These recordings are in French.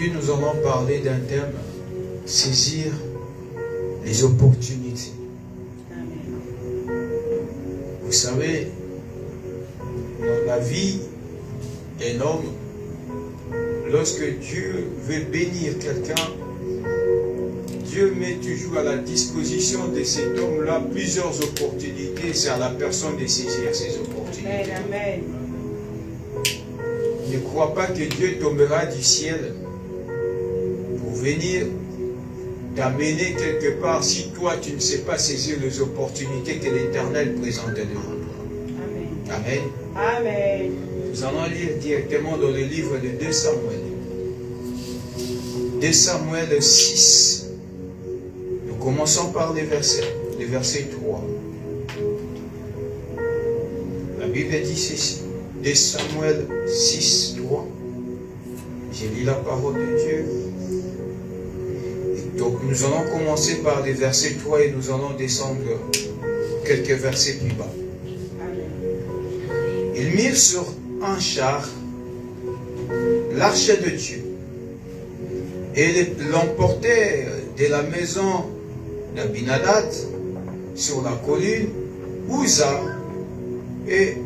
Aujourd'hui, nous allons parler d'un thème, saisir les opportunités. Vous savez, dans la vie d'un homme, lorsque Dieu veut bénir quelqu'un, Dieu met toujours à la disposition de cet homme-là plusieurs opportunités. C'est à la personne de saisir ces opportunités. Amen. Ne crois pas que Dieu tombera du ciel pour venir t'amener quelque part si toi tu ne sais pas saisir les opportunités que l'Éternel présente devant toi. Amen. Amen. Amen. Nous allons lire directement dans le livre de 2 Samuel. 2 Samuel 6. Nous commençons par les versets. Le verset 3. La Bible dit ceci. 2 Samuel 6, 3. J'ai lu la parole de Dieu. Et donc nous allons commencer par les versets 3 et nous allons descendre quelques versets plus bas. Ils mirent sur un char l'arche de Dieu et l'emportèrent de la maison d'Abinadab sur la colline. Uza et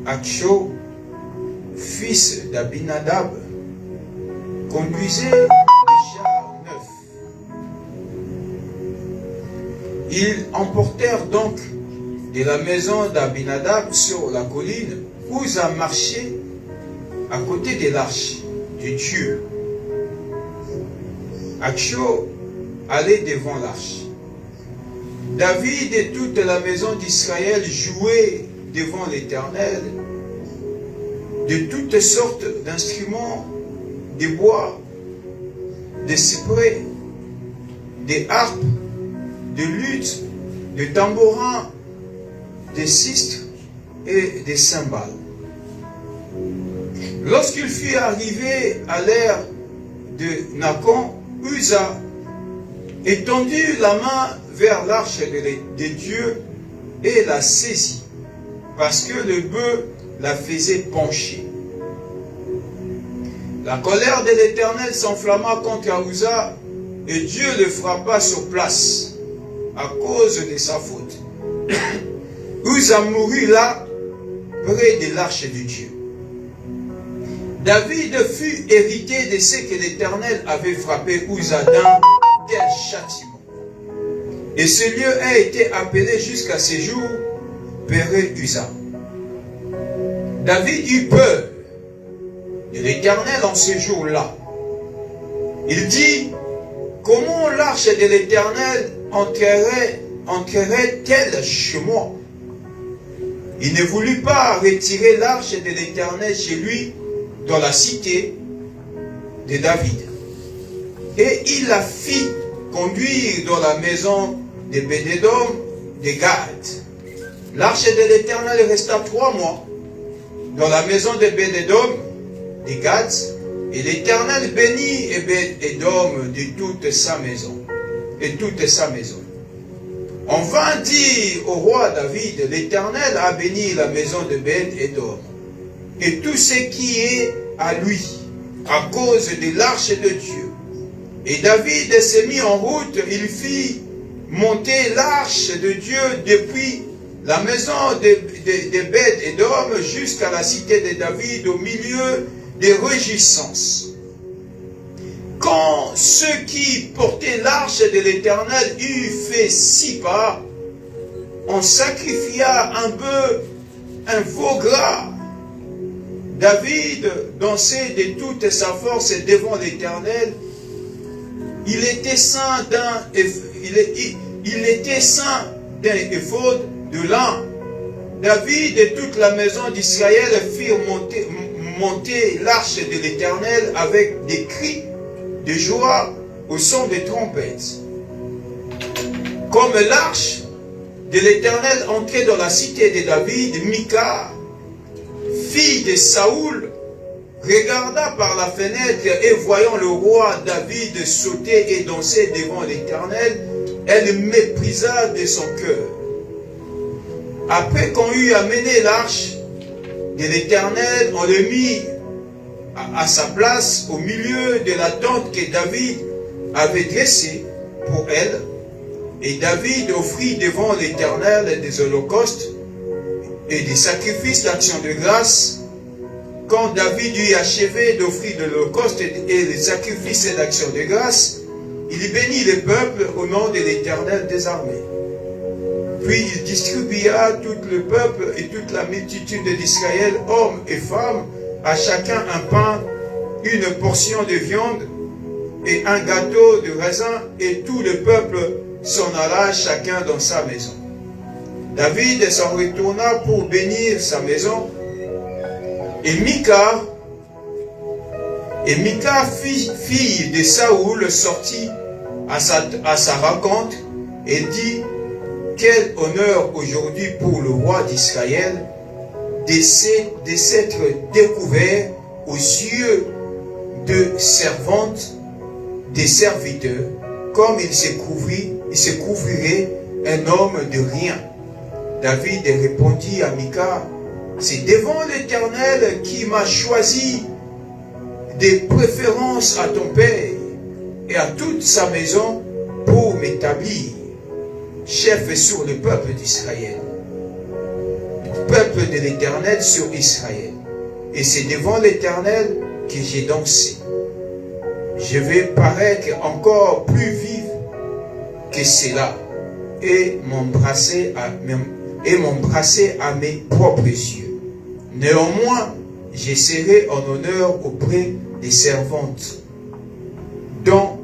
Achio, fils d'Abinadab, conduisaient le char neuf. Ils emportèrent donc de la maison d'Abinadab sur la colline. Uza marchait à côté de l'arche de Dieu. Achio allait devant l'arche. David et toute la maison d'Israël jouaient devant l'Éternel de toutes sortes d'instruments, de bois, de cyprès, des harpes, de luttes, de tambourins, des sistres et des cymbales. Lorsqu'il fut arrivé à l'ère de Nacon, Uza étendit la main vers l'arche de Dieu et la saisit, parce que le bœuf la faisait pencher. La colère de l'Éternel s'enflamma contre Uza, et Dieu le frappa sur place à cause de sa faute. Uza mourut là, près de l'arche de Dieu. David fut hérité de ce que l'Éternel avait frappé Uza d'un tel châtiment. Et ce lieu a été appelé jusqu'à ce jour Péré Uza. David eut peur de l'Éternel en ce jour-là. Il dit, comment l'arche de l'Éternel entrerait-elle chez moi? Il ne voulut pas retirer l'arche de l'Éternel chez lui dans la cité de David. Et il la fit conduire dans la maison de Bédédom de Gad. L'arche de l'Éternel resta 3 mois dans la maison de Bédédom de Gad, et l'Éternel bénit Bédédom de toute sa maison. On vint dire au roi David, l'Éternel a béni la maison de Bédédom et tout ce qui est à lui, à cause de l'arche de Dieu. Et David s'est mis en route, il fit monter l'arche de Dieu depuis la maison de Bédédom jusqu'à la cité de David au milieu des réjouissances. Quand ceux qui portaient l'arche de l'Éternel eurent fait 6 pas, on sacrifia un bœuf, un veau gras. David dansait de toute sa force devant l'Éternel. Il était saint d'un éphod de lin. David et toute la maison d'Israël firent monter l'arche de l'Éternel avec des cris de joie au son des trompettes. Comme l'arche de l'Éternel entrait dans la cité de David, Mika, fille de Saoul, regarda par la fenêtre et voyant le roi David sauter et danser devant l'Éternel, elle méprisa de son cœur. Après qu'on eut amené l'arche de l'Éternel, on le mit à sa place au milieu de la tente que David avait dressée pour elle. Et David offrit devant l'Éternel des holocaustes et des sacrifices d'action de grâce. Quand David eut achevé d'offrir de l'holocauste et les sacrifices d'action de grâce, il bénit le peuple au nom de l'Éternel des armées. Puis il distribua tout le peuple et toute la multitude d'Israël, hommes et femmes, à chacun un pain, une portion de viande et un gâteau de raisin, et tout le peuple s'en alla chacun dans sa maison. David s'en retourna pour bénir sa maison, et Mika, fille de Saoul, sortit à sa rencontre et dit: quel honneur aujourd'hui pour le roi d'Israël de s'être découvert aux yeux de servantes, des serviteurs, comme il se couvrirait un homme de rien. David répondit à Mika: c'est devant l'Éternel qui m'a choisi des préférences à ton père et à toute sa maison pour m'établir chef sur le peuple d'Israël, le peuple de l'Éternel sur Israël. Et c'est devant l'Éternel que j'ai dansé. Je vais paraître encore plus vive que cela et m'embrasser à mes propres yeux. Néanmoins, je serai en honneur auprès des servantes dont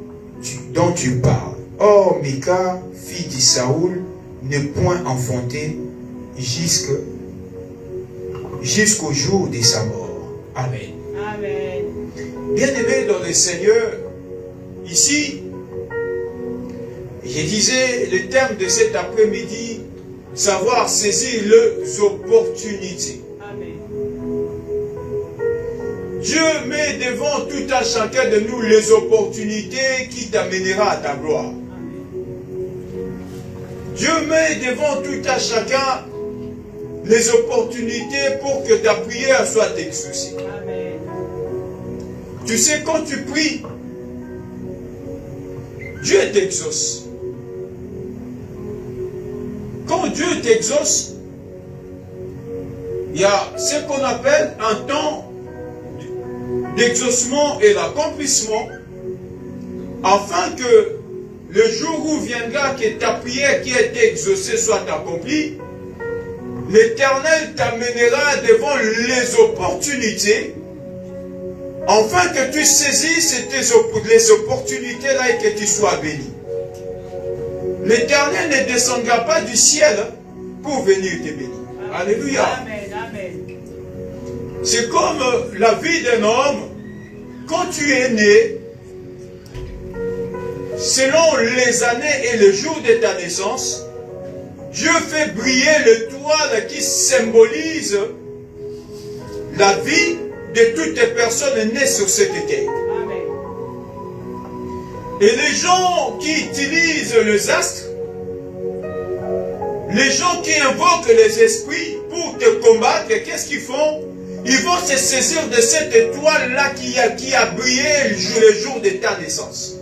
tu parles. Or, Mika, fille de Saoul, n'est point enfantée jusqu'au jour de sa mort. Amen. Amen. Bien-aimés dans le Seigneur, ici, je disais le terme de cet après-midi, savoir saisir les opportunités. Amen. Dieu met devant tout un chacun de nous les opportunités qui t'amènera à ta gloire. Dieu met devant tout un chacun les opportunités pour que ta prière soit exaucée. Amen. Tu sais, quand tu pries, Dieu t'exauce. Quand Dieu t'exauce, il y a ce qu'on appelle un temps d'exaucement et d'accomplissement, afin que le jour où viendra que ta prière qui a été exaucée soit accomplie, l'Éternel t'amènera devant les opportunités, afin que tu saisisses les opportunités-là et que tu sois béni. L'Éternel ne descendra pas du ciel pour venir te bénir. Alléluia. Amen. Amen. C'est comme la vie d'un homme. Quand tu es né, selon les années et les jours de ta naissance, Dieu fait briller l'étoile qui symbolise la vie de toutes les personnes nées sur cette terre. Amen. Et les gens qui utilisent les astres, les gens qui invoquent les esprits pour te combattre, qu'est-ce qu'ils font? Ils vont se saisir de cette étoile-là qui a brillé le jour de ta naissance.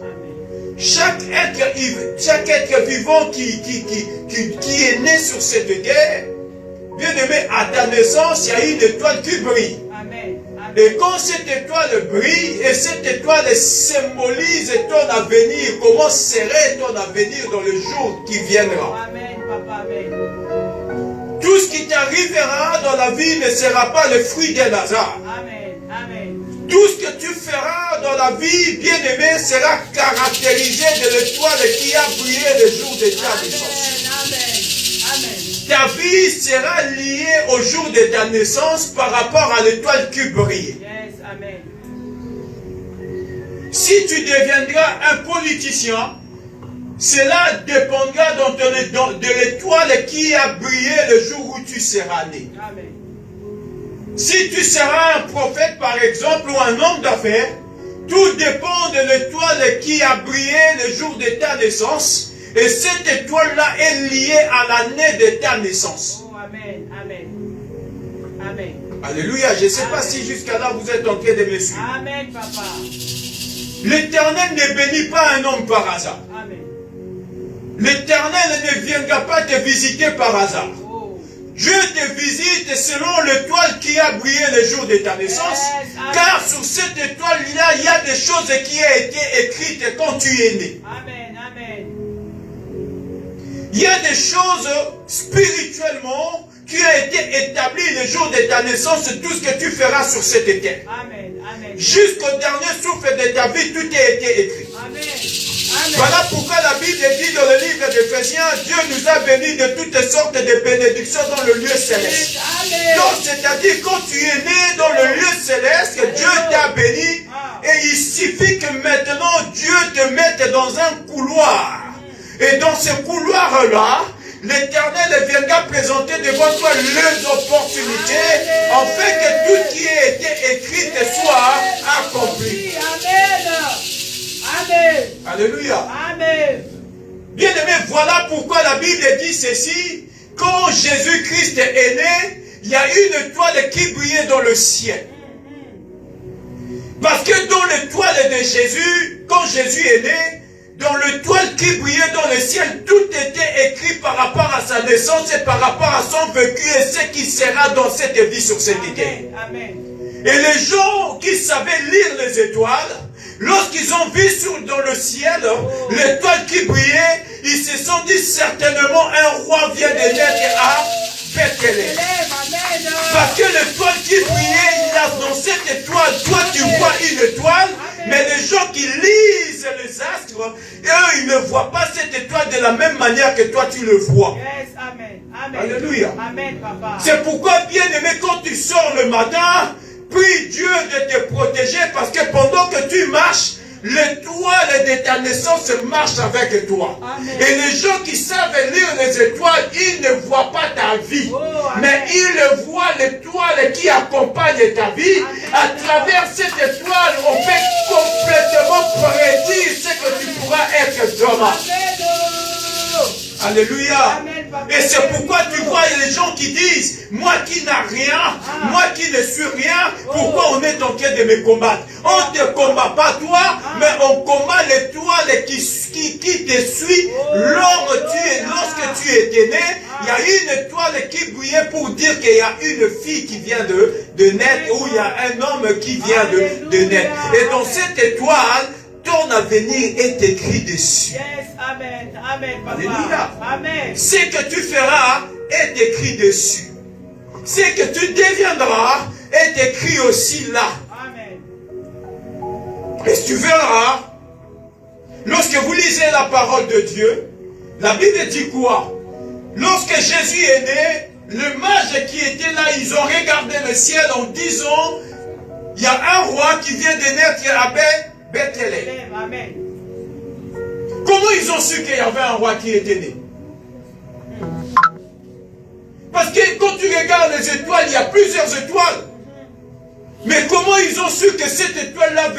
Chaque être vivant qui est né sur cette terre, bien aimé, à ta naissance, il y a une étoile qui brille. Amen. Et quand cette étoile brille, et cette étoile symbolise ton avenir, comment serait ton avenir dans le jour qui viendra. Amen, papa, amen. Tout ce qui t'arrivera dans la vie ne sera pas le fruit d'un hasard. Amen. Amen. Tout ce que tu feras dans la vie, bien aimé, sera caractérisé de l'étoile qui a brillé le jour de ta naissance. Amen. Amen. Ta vie sera liée au jour de ta naissance par rapport à l'étoile qui brille. Yes, amen. Si tu deviendras un politicien, cela dépendra de l'étoile qui a brillé le jour où tu seras né. Amen. Si tu seras un prophète, par exemple, ou un homme d'affaires, tout dépend de l'étoile qui a brillé le jour de ta naissance. Et cette étoile-là est liée à l'année de ta naissance. Oh, amen. Amen. Amen. Alléluia. Je ne sais pas si jusqu'à là vous êtes en train de me suivre. Amen, papa. L'Éternel ne bénit pas un homme par hasard. Amen. L'Éternel ne viendra pas te visiter par hasard. Oh. Dieu te visite selon l'étoile qui a brillé le jour de ta naissance. Yes, Car sur cette étoile-là, il y a des choses qui ont été écrites quand tu es né. Amen, amen. Il y a des choses spirituellement qui ont été établies le jour de ta naissance, tout ce que tu feras sur cette terre. Amen, amen. Jusqu'au dernier souffle de ta vie, tout a été écrit. Amen. Amen. Voilà pourquoi la Bible dit dans le livre d'Éphésiens, Dieu nous a bénis de toutes sortes de bénédictions dans le lieu céleste. Amen. Donc, c'est-à-dire, quand tu es né dans le lieu céleste, Dieu t'a béni, et il suffit que maintenant Dieu te mette dans un couloir. Et dans ce couloir-là, l'Éternel viendra présenter devant toi les opportunités, afin que tout qui a été écrit soit accompli. Amen. Amen. Alléluia. Amen. Bien-aimé, voilà pourquoi la Bible dit ceci. Quand Jésus-Christ est né, il y a une étoile qui brillait dans le ciel. Parce que dans l'étoile de Jésus, quand Jésus est né, dans l'étoile qui brillait dans le ciel, tout était écrit par rapport à sa naissance et par rapport à son vécu et ce qui sera dans cette vie sur cette terre. Amen. Et les gens qui savaient lire les étoiles, lorsqu'ils ont vu dans le ciel l'étoile qui brillait, ils se sont dit certainement un roi vient de naître à Bethléem. Parce que l'étoile qui brillait, il y a dans cette étoile, toi tu vois une étoile, mais les gens qui lisent les astres, eux ils ne voient pas cette étoile de la même manière que toi tu le vois. Yes, amen. Amen. Alléluia. Amen, papa. C'est pourquoi, bien aimé, quand tu sors le matin, prie Dieu de te protéger parce que pendant que tu marches, l'étoile de ta naissance marche avec toi. Amen. Et les gens qui savent lire les étoiles, ils ne voient pas ta vie. Oh, mais ils voient l'étoile qui accompagne ta vie. Amen. À travers cette étoile, on peut complètement prédire ce que tu pourras être demain. Alléluia. Amen, papa. Et c'est pourquoi tu vois les gens qui disent, moi qui n'ai rien, moi qui ne suis rien, pourquoi on est en train de me combattre? On ne te combat pas toi, mais on combat l'étoile qui te suit lorsque tu étais né. Il y a une étoile qui brillait pour dire qu'il y a une fille qui vient de naître ou il y a un homme qui vient de naître. Et dans cette étoile, ton avenir est écrit dessus. Yes, amen. Amen, papa. Alléluia. Amen. Ce que tu feras est écrit dessus. Ce que tu deviendras est écrit aussi là. Amen. Et tu verras, lorsque vous lisez la parole de Dieu, la Bible dit quoi? Lorsque Jésus est né, les mages qui étaient là, ils ont regardé le ciel en disant, il y a un roi qui vient de naître à Bethléem. Amen. Comment ils ont su qu'il y avait un roi qui était né? Parce que quand tu regardes les étoiles, il y a plusieurs étoiles. Mais comment ils ont su que cette étoile-là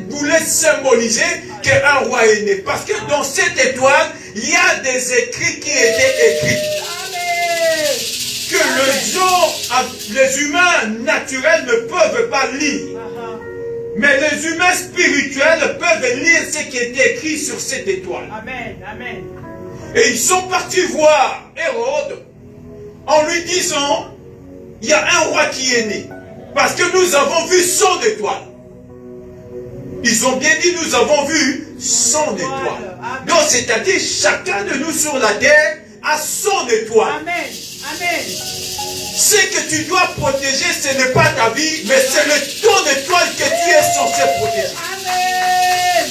voulait symboliser qu'un roi est né? Parce que dans cette étoile, il y a des écrits qui étaient écrits. Amen. Que les humains naturels ne peuvent pas lire. Mais les humains spirituels peuvent lire ce qui est écrit sur cette étoile. Amen. Amen. Et ils sont partis voir Hérode en lui disant, il y a un roi qui est né. Parce que nous avons vu son étoile. Ils ont bien dit, nous avons vu son étoile. Donc, c'est-à-dire, chacun de nous sur la terre a son étoile. Amen. Amen. Ce que tu dois protéger, ce n'est pas ta vie, mais c'est ton étoile que tu es censé protéger. Amen.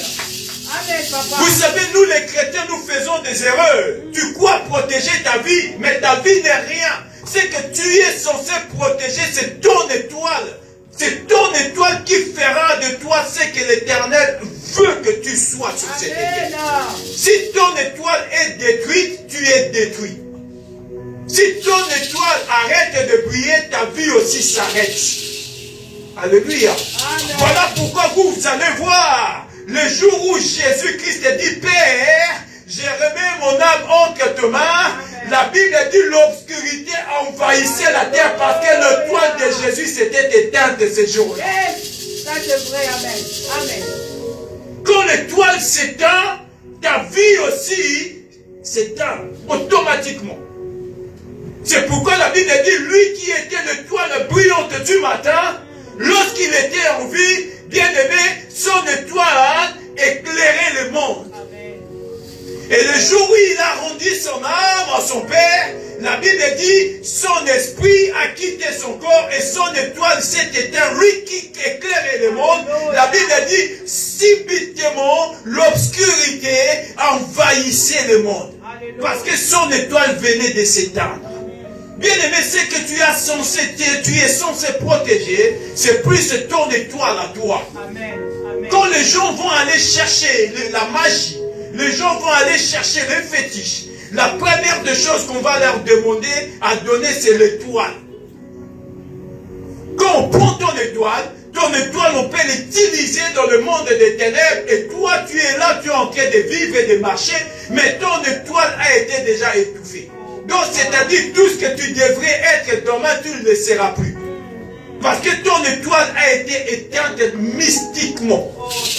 Amen, papa. Vous savez, nous les chrétiens, nous faisons des erreurs. Tu crois protéger ta vie, mais ta vie n'est rien. Ce que tu es censé protéger, c'est ton étoile. C'est ton étoile qui fera de toi ce que l'Éternel veut que tu sois sur cette terre. Si ton étoile est détruite, tu es détruit. Si ton étoile arrête de briller, ta vie aussi s'arrête. Alléluia. Amen. Voilà pourquoi vous allez voir le jour où Jésus-Christ dit, Père, je remets mon âme entre tes mains. La Bible dit l'obscurité envahissait la terre parce que l'étoile de Jésus s'était éteinte ce jour-là. Ça c'est vrai, amen. Amen. Quand l'étoile s'éteint, ta vie aussi s'éteint automatiquement. C'est pourquoi la Bible dit, lui qui était l'étoile brillante du matin, lorsqu'il était en vie, bien aimé, son étoile éclairait le monde. Et le jour où il a rendu son âme à son Père, la Bible dit, son esprit a quitté son corps et son étoile s'est éteinte. Lui qui éclairait le monde, la Bible dit, subitement, l'obscurité envahissait le monde. Parce que son étoile venait de s'éteindre. Bien aimé, c'est que tu es censé protéger, c'est plus ton étoile à toi. Amen. Amen. Quand les gens vont aller chercher la magie, les gens vont aller chercher les fétiches, la première des choses qu'on va leur demander à donner, c'est l'étoile. Quand on prend ton étoile, on peut l'utiliser dans le monde des ténèbres, et toi tu es là, tu es en train de vivre et de marcher, mais ton étoile a été déjà étouffée. Donc c'est-à-dire tout ce que tu devrais être demain, tu ne le seras plus. Parce que ton étoile a été éteinte mystiquement.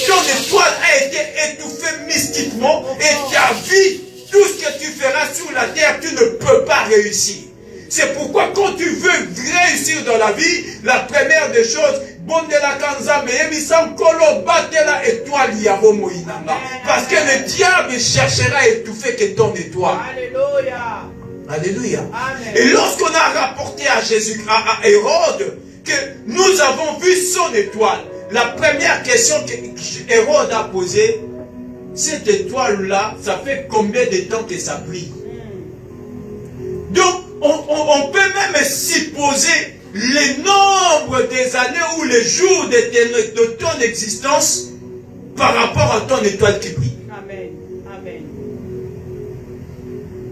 Ton étoile a été étouffée mystiquement, et ta vie, tout ce que tu feras sur la terre, tu ne peux pas réussir. C'est pourquoi quand tu veux réussir dans la vie, la première des choses, parce que le diable cherchera à étouffer que ton étoile. Alléluia. Alléluia. Amen. Et lorsqu'on a rapporté à à Hérode, que nous avons vu son étoile, la première question que Hérode a posée, cette étoile-là, ça fait combien de temps que ça brille? Donc, on peut même supposer le nombre des années ou les jours de ton existence par rapport à ton étoile qui brille. Amen. Amen.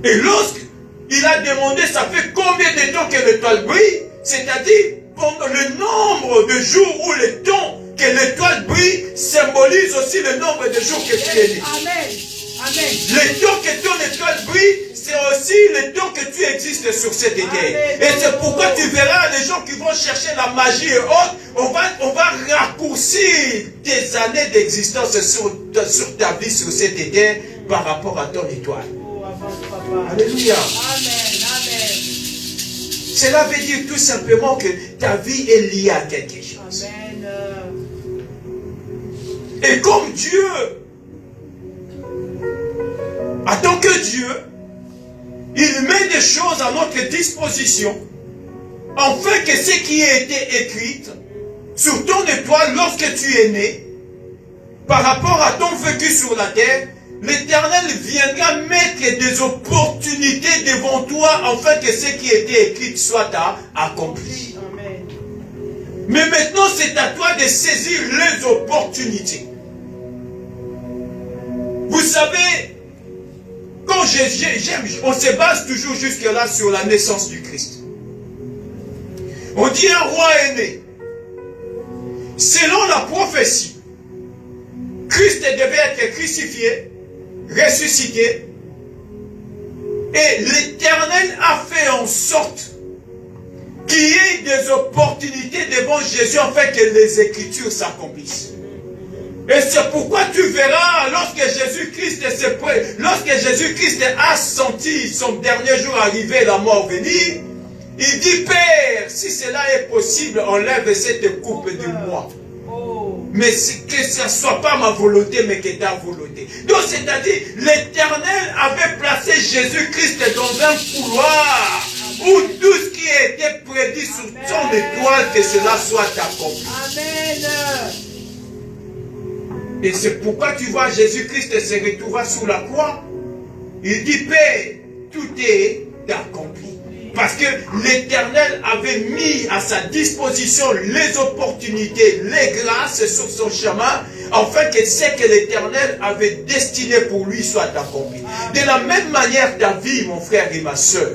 Et lorsqu'il a demandé, ça fait combien de temps que l'étoile brille, c'est-à-dire le nombre de jours ou le temps que l'étoile brille symbolise aussi le nombre de jours que tu es né. Amen. Amen. Le temps que ton étoile brille, c'est aussi le temps que tu existes sur cette terre. Et c'est pourquoi tu verras les gens qui vont chercher la magie et autres, on va raccourcir tes années d'existence sur ta vie sur cette terre par rapport à ton étoile. Oh, avant, papa. Alléluia. Amen. Amen. Cela veut dire tout simplement que ta vie est liée à quelque chose. Amen. Et comme Dieu, en tant que Dieu, il met des choses à notre disposition, afin que ce qui a été écrit sur ton étoile lorsque tu es né, par rapport à ton vécu sur la terre, l'Éternel viendra mettre des opportunités devant toi, afin que ce qui a été écrit soit accompli. Amen. Mais maintenant, c'est à toi de saisir les opportunités. Vous savez, quand on se base toujours jusque-là sur la naissance du Christ. On dit un roi est né. Selon la prophétie, Christ devait être crucifié, ressuscité, et l'Éternel a fait en sorte qu'il y ait des opportunités devant Jésus afin que les Écritures s'accomplissent. Et c'est pourquoi tu verras, lorsque Jésus-Christ a senti son dernier jour arriver, la mort venir, il dit, Père, si cela est possible, enlève cette coupe de moi. Mais que ce ne soit pas ma volonté, mais que ta volonté. Donc, c'est-à-dire, l'Éternel avait placé Jésus-Christ dans un couloir où tout ce qui était prédit sur son étoile, que cela soit accompli. Amen. Et c'est pourquoi tu vois Jésus-Christ se retrouva sur la croix. Il dit, Père, tout est accompli. Parce que l'Éternel avait mis à sa disposition les opportunités, les grâces sur son chemin, afin que ce que l'Éternel avait destiné pour lui soit accompli. De la même manière, ta vie, mon frère et ma soeur,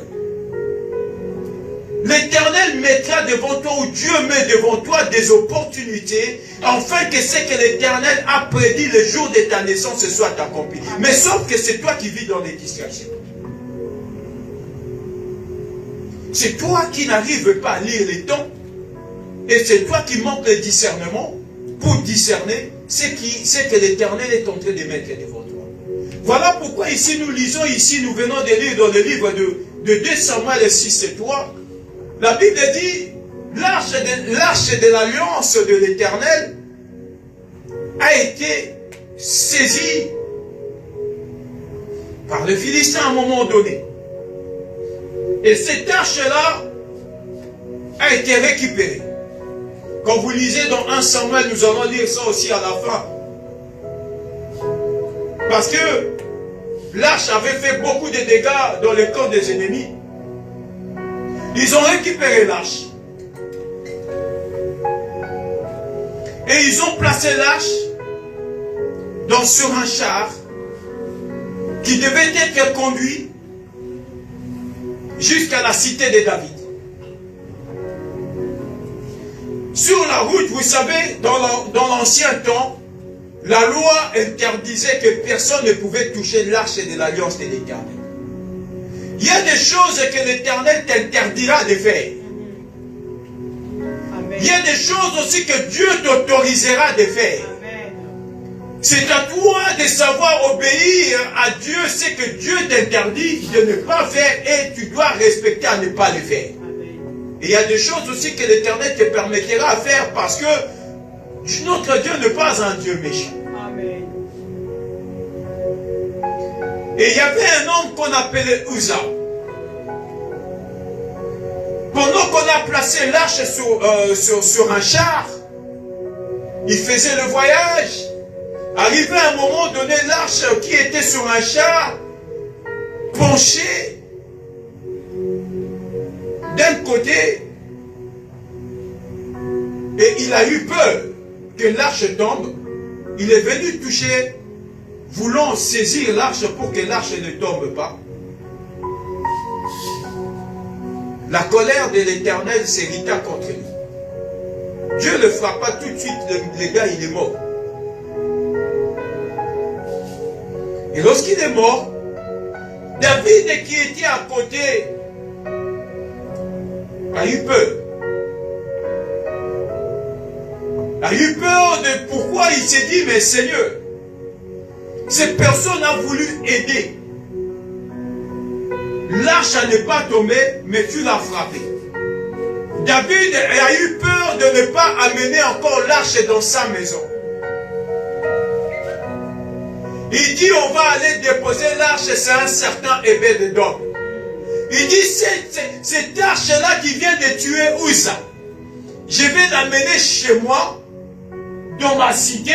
l'Éternel mettra devant toi, ou Dieu met devant toi des opportunités, afin que ce que l'Éternel a prédit le jour de ta naissance soit accompli. Mais sauf que c'est toi qui vis dans les distractions. C'est toi qui n'arrives pas à lire les temps. Et c'est toi qui manques le discernement pour discerner ce que l'Éternel est en train de mettre devant toi. Voilà pourquoi ici nous lisons, ici nous venons de lire dans le livre de 2 Samuel 6 et 3. La Bible dit, l'arche de l'alliance de l'Éternel a été saisie par les Philistins à un moment donné. Et cette arche-là a été récupérée. Quand vous lisez dans 1 Samuel, nous allons lire ça aussi à la fin. Parce que l'arche avait fait beaucoup de dégâts dans le camp des ennemis. Ils ont récupéré l'arche. Et ils ont placé l'arche sur un char qui devait être conduit jusqu'à la cité de David. Sur la route, vous savez, dans l'ancien temps, la loi interdisait que personne ne pouvait toucher l'arche de l'alliance de l'Éternel. Il y a des choses que l'Éternel t'interdira de faire. Amen. Il y a des choses aussi que Dieu t'autorisera de faire. C'est à toi de savoir obéir à Dieu, ce que Dieu t'interdit de ne pas faire et tu dois respecter à ne pas le faire. Et il y a des choses aussi que l'Éternel te permettra de faire parce que notre Dieu n'est pas un Dieu méchant. Amen. Et il y avait un homme qu'on appelait Uza. Pendant qu'on a placé l'arche sur un char, il faisait le voyage. Arrivé à un moment donné, l'arche qui était sur un char, penchée d'un côté, et il a eu peur que l'arche tombe. Il est venu toucher, voulant saisir l'arche pour que l'arche ne tombe pas. La colère de l'Éternel s'irrita contre lui. Dieu ne le frappa tout de suite, le gars il est mort. Et lorsqu'il est mort, David qui était à côté a eu peur. A eu peur de pourquoi il s'est dit, mais Seigneur, cette personne a voulu aider. L'arche n'est pas tombée, mais tu l'as frappé. David a eu peur de ne pas amener encore l'arche dans sa maison. Il dit, on va aller déposer l'arche, c'est un certain Obed-Édom. Il dit, cette arche-là qui vient de tuer Uza, je vais l'amener chez moi, dans ma cité,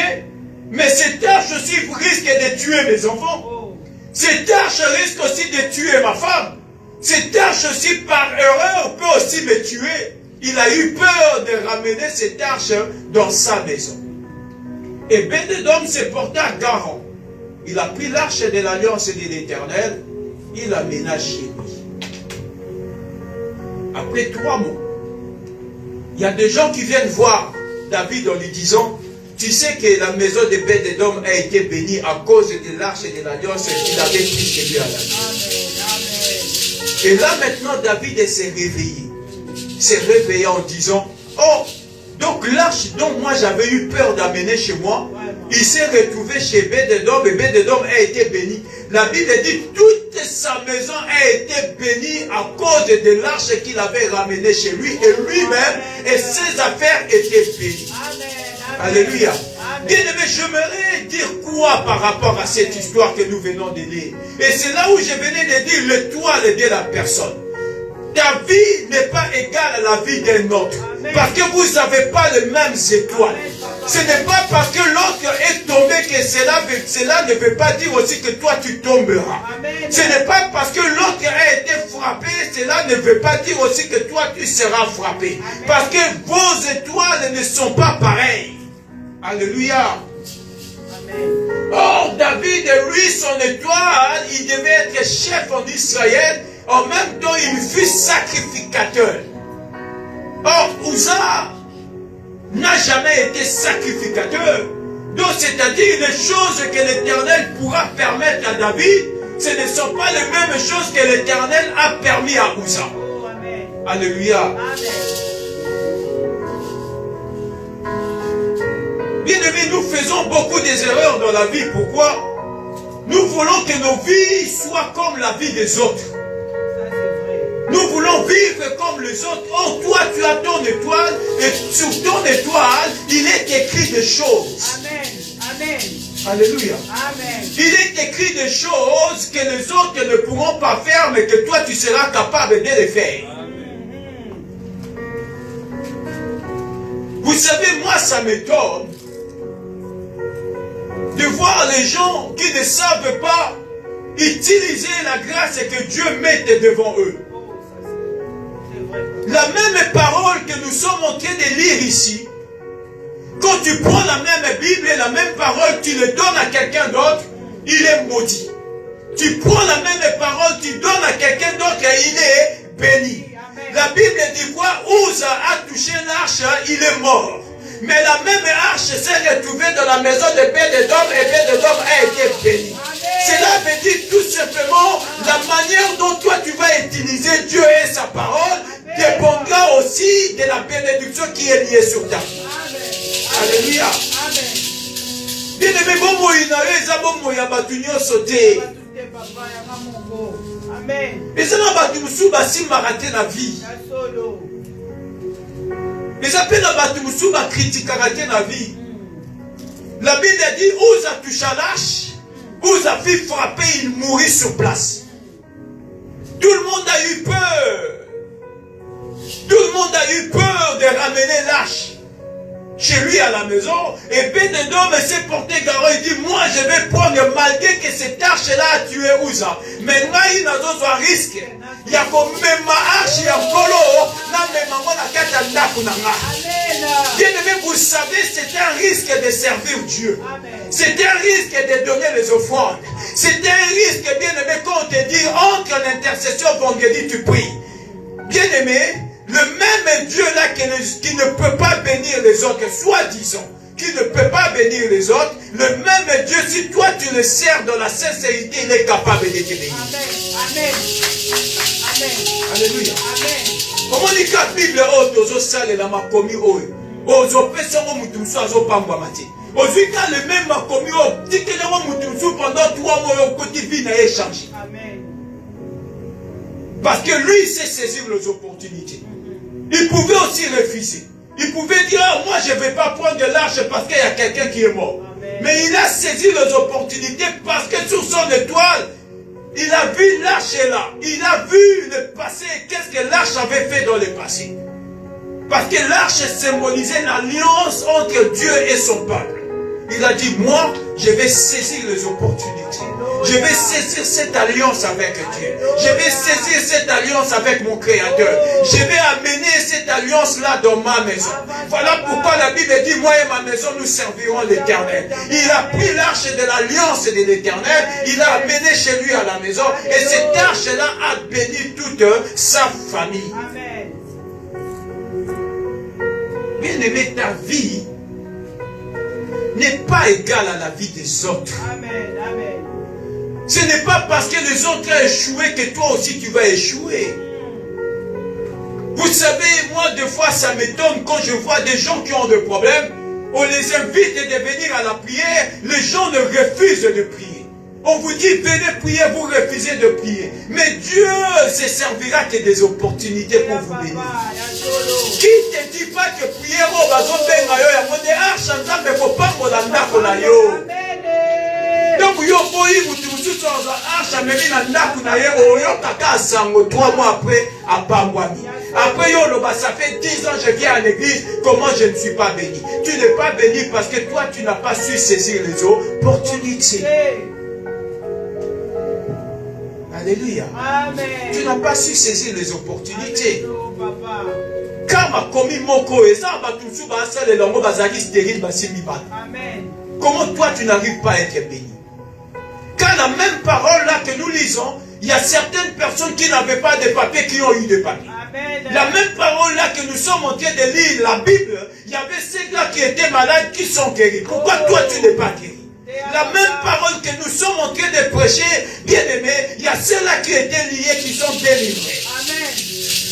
mais cette arche aussi risque de tuer mes enfants. Cette arche risque aussi de tuer ma femme. Cette arche aussi, par erreur, peut aussi me tuer. Il a eu peur de ramener cette arche dans sa maison. Et Obed-Édom s'est porté à garant. Il a pris l'arche de l'alliance de l'Éternel, il l'amena chez lui. Après 3 mois, il y a des gens qui viennent voir David en lui disant, tu sais que la maison de Obed-Édom a été bénie à cause de l'arche de l'alliance qu'il avait pris chez lui à la nuit. Et là maintenant David s'est réveillé. Il s'est réveillé en disant, oh, donc l'arche dont moi j'avais eu peur d'amener chez moi, il s'est retrouvé chez Obed-Édom et Obed-Édom a été béni. La Bible dit toute sa maison a été bénie à cause de l'arche qu'il avait ramenée chez lui et lui-même et ses affaires étaient bénies. Alléluia. Bien-aimé, j'aimerais dire quoi par rapport à cette histoire que nous venons de lire. Et c'est là où je venais de dire l'étoile de la personne. Ta vie n'est pas égale à la vie d'un autre. Parce que vous n'avez pas les mêmes étoiles. Ce n'est pas parce que l'autre est tombé que cela ne veut pas dire aussi que toi tu tomberas. Ce n'est pas parce que l'autre a été frappé, cela ne veut pas dire aussi que toi tu seras frappé. Parce que vos étoiles ne sont pas pareilles. Alléluia. Or David, lui, son étoile, il devait être chef en Israël. En même temps, il fut sacrificateur. Or, Uza n'a jamais été sacrificateur. Donc, c'est-à-dire les choses que l'Éternel pourra permettre à David, ce ne sont pas les mêmes choses que l'Éternel a permis à Uza. Alléluia. Amen. Bien-aimés, nous faisons beaucoup des erreurs dans la vie. Pourquoi? Nous voulons que nos vies soient comme la vie des autres. Ça, c'est vrai. Nous voulons vivre comme les autres. Oh, toi, tu as ton étoile, et sur ton étoile, il est écrit des choses. Amen. Amen. Alléluia. Amen. Il est écrit des choses que les autres ne pourront pas faire, mais que toi, tu seras capable de les faire. Vous savez, moi, ça m'étonne de voir les gens qui ne savent pas utiliser la grâce que Dieu met devant eux. Oh, ça, c'est vrai. La même parole que nous sommes en train de lire ici, quand tu prends la même Bible et la même parole, tu le donnes à quelqu'un d'autre, il est maudit. Tu prends la même parole, tu donnes à quelqu'un d'autre et il est béni. La Bible dit quoi? Uza a touché l'arche, il est mort. Mais la même arche s'est retrouvée dans la maison de Père de Dôme et Père de Dôme a été béni. Cela veut dire tout simplement la manière dont toi tu vas utiliser Dieu et sa parole dépendra aussi de la bénédiction qui est liée sur ta vie. Alléluia. Bien-aimé, bon mot, il n'a pas bon mot, il y a battu nous sauter. Amen. Mais ça n'a pas tout sous basi maraté la vie. Mais ça peut n'a pas tout sous ma critique raté la vie. La Bible dit où ça touche à l'âge, où ça fait frapper, il mourit sur place. Tout le monde a eu peur. Tout le monde a eu peur de ramener l'âge chez lui à la maison. Et Père de Dôme s'est porté garant. Il dit, moi je vais prendre, malgré que cette arche-là a tué Uza. Mais là, il n'a pas de risque. Il y a comme même arche, il y a colo. Bien aimé, vous savez, c'est un risque de servir Dieu. C'est un risque de donner les offrandes. C'est un risque, bien aimé, quand on te dit, entre en intercession vendredi, tu pries. Bien aimé, le même Dieu là qui ne peut pas bénir les autres, soi-disant, qui ne peut pas bénir les autres, le même Dieu, si toi tu le sers dans la sincérité, il est capable de te bénir. Amen. Amen. Alléluia. Amen. Comment dit que la Bible est aux salles la makomi oyo, aux opérations mutumsu azo pambwa mati. Aux huit le même makomi oyo, dit que les mutumsu pendant 3 mois au côté vie n'a échangé. Amen. Parce que lui, il sait saisir les opportunités. Il pouvait aussi refuser. Il pouvait dire, oh, moi je ne vais pas prendre de l'arche parce qu'il y a quelqu'un qui est mort. Amen. Mais il a saisi les opportunités parce que sur son étoile, il a vu l'arche là. Il a vu le passé. Qu'est-ce que l'arche avait fait dans le passé? Parce que l'arche symbolisait l'alliance entre Dieu et son peuple. Il a dit, moi, je vais saisir les opportunités. Je vais saisir cette alliance avec Dieu. Je vais saisir cette alliance avec mon Créateur. Je vais amener cette alliance-là dans ma maison. Voilà pourquoi la Bible dit, moi et ma maison, nous servirons l'Éternel. Il a pris l'arche de l'alliance de l'Éternel. Il l'a amené chez lui à la maison. Et cette arche-là a béni toute sa famille. Amen. Bien aimé, ta vie n'est pas égale à la vie des autres. Amen. Amen. Ce n'est pas parce que les autres ont échoué que toi aussi tu vas échouer. Vous savez, moi des fois ça m'étonne quand je vois des gens qui ont des problèmes. On les invite de venir à la prière. Les gens ne refusent de prier. On vous dit venez prier, vous refusez de prier. Mais Dieu se servira que des opportunités pour vous bénir. Qui ne te dit pas que prier au bazo benga yo ya monde arche nzambe ko pambola ndako na yo. Donc yo boyi mutu mutu za arche ameli na ndako na ye oyo kaka sango 3 mois après à pambwami. Après yo loba ça fait 10 ans je viens à l'église, comment je ne suis pas béni? Tu n'es pas béni parce que toi tu n'as pas su saisir les opportunités. Alléluia. Amen. Tu n'as pas su saisir les opportunités. Papa. Kama komi moko eza batusu ba sale longo bazaki stérile basimi ba. Amen. Comment toi tu n'arrives pas à être béni? Car la même parole là que nous lisons, il y a certaines personnes qui n'avaient pas de papier qui ont eu des papiers. Amen. La même parole là que nous sommes en train de lire, la Bible, il y avait ceux-là qui étaient malades qui sont guéris. Pourquoi toi tu n'es pas guéri? La même parole que nous sommes en train de prêcher, bien aimé, il y a ceux-là qui étaient liés qui sont délivrés. Amen.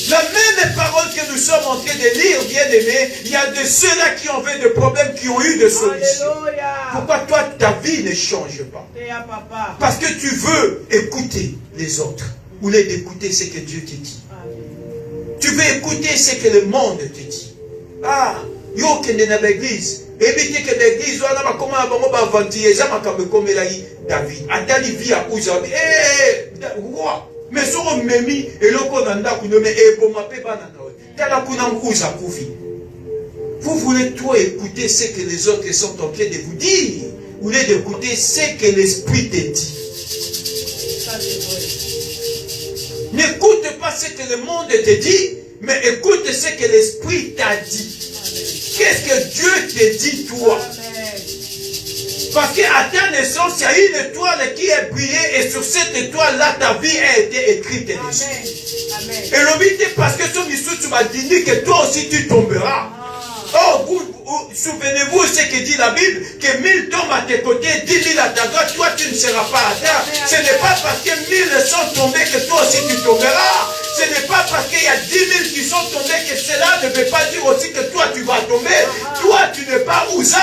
La même parole que nous sommes en train de lire, bien-aimés, il y a de ceux-là qui ont fait des problèmes, qui ont eu des solutions. Alléluia. Pourquoi toi, ta vie ne change pas? Papa. Parce que tu veux écouter les autres, au lieu d'écouter ce que Dieu te dit. Tu veux écouter ce que le monde te dit. Ah, yo qui est dans l'église. Évitez que l'église, on a comment on va ventiler, ça m'a comme David. Atali vit à Ouzabi. Roi. Mais si on m'a mis, et l'on a vous voulez tout écouter ce que les autres sont en train de vous dire. Vous voulez écouter ce que l'Esprit te dit. N'écoute pas ce que le monde te dit, mais écoute ce que l'Esprit t'a dit. Qu'est-ce que Dieu te dit, toi? Parce qu'à ta naissance, il y a une étoile qui est brillée et sur cette étoile-là, ta vie a été écrite dessus. Et l'obité, parce que son histoire, tu m'as dit que toi aussi tu tomberas. Oh, souvenez-vous ce que dit la Bible, que 1000 tombent à tes côtés, 10 000 à ta droite, toi tu ne seras pas à terre. Ce n'est pas parce que 1000 sont tombés que toi aussi tu tomberas. Ce n'est pas parce qu'il y a 10 000 qui sont tombés que cela ne veut pas dire aussi que toi tu vas tomber. Toi tu n'es pas Uza.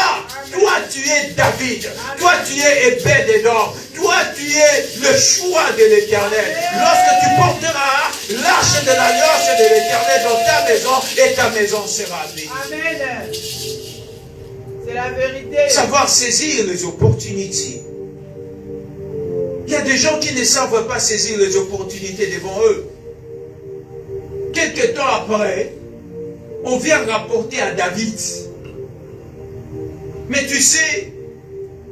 Toi tu es David. Toi tu es Ebed-Edom. Toi tu es le choix de l'Éternel. Lorsque tu porteras l'arche de l'alliance de l'Éternel dans ta maison, et ta maison sera bénie. Amen. C'est la vérité. Savoir saisir les opportunités. Il y a des gens qui ne savent pas saisir les opportunités devant eux. Quelque temps après, on vient rapporter à David. Mais tu sais,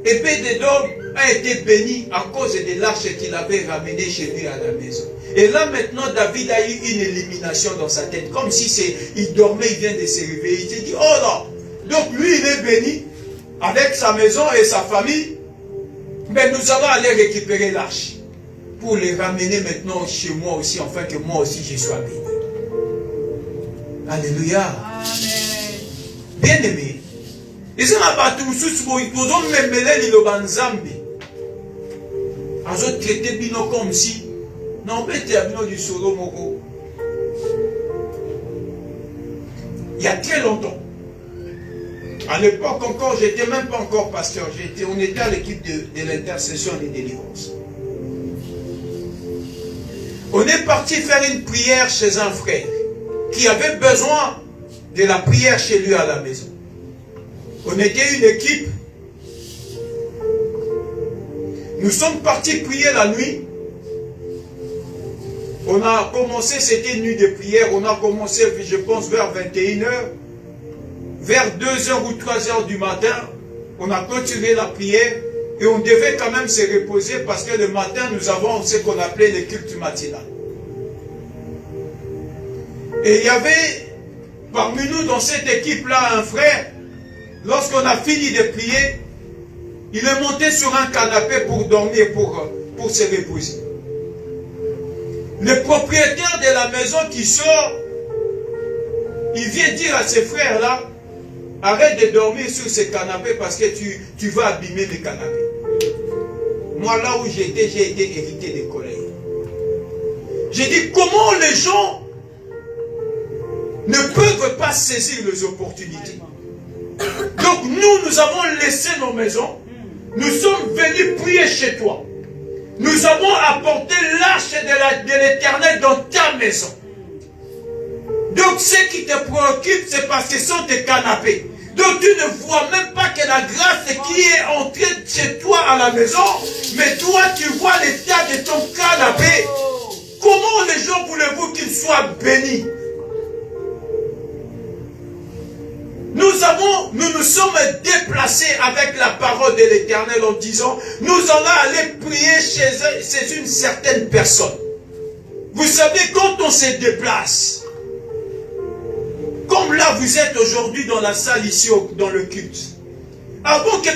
Ebed-Edom a été béni à cause de l'arche qu'il avait ramenée chez lui à la maison. Et là maintenant, David a eu une élimination dans sa tête. Comme si il dormait, il vient de se réveiller. Il s'est dit, oh là, donc lui il est béni avec sa maison et sa famille. Mais nous allons aller récupérer l'arche pour les ramener maintenant chez moi aussi, afin que moi aussi je sois béni. Alléluia. Amen. Bien-aimé, ils ont abattu ils ont mêlé le Nzambe. Ils ont traité Bino comme si non, mais tu as Bino du Solo Moko. Il y a très longtemps. À l'époque encore, je n'étais même pas encore pasteur. On était à l'équipe de l'intercession et des délivrances. On est parti faire une prière chez un frère qui avait besoin de la prière chez lui à la maison. On était une équipe. Nous sommes partis prier la nuit. On a commencé, c'était une nuit de prière. On a commencé, je pense, vers 21h. Vers 2h ou 3h du matin, on a clôturé la prière. Et on devait quand même se reposer parce que le matin, nous avons ce qu'on appelait le culte matinal. Et il y avait parmi nous dans cette équipe-là un frère. Lorsqu'on a fini de prier, il est monté sur un canapé pour dormir, pour se reposer. Le propriétaire de la maison qui sort, il vient dire à ses frères-là, arrête de dormir sur ce canapé parce que tu vas abîmer le canapé. Moi, là où j'étais, j'ai été hérité de colère. J'ai dit, comment les gens ne peuvent pas saisir les opportunités? Donc nous avons laissé nos maisons. Nous sommes venus prier chez toi. Nous avons apporté l'arche de l'Éternel dans ta maison. Donc ce qui te préoccupe, c'est parce que ce sont tes canapés. Donc tu ne vois même pas que la grâce qui est entrée chez toi à la maison, mais toi tu vois l'état de ton canapé. Comment les gens voulez-vous qu'ils soient bénis? Nous nous sommes déplacés avec la parole de l'Éternel en disant, nous allons aller prier chez une certaine personne. Vous savez, quand on se déplace, comme là vous êtes aujourd'hui dans la salle ici, dans le culte, avant que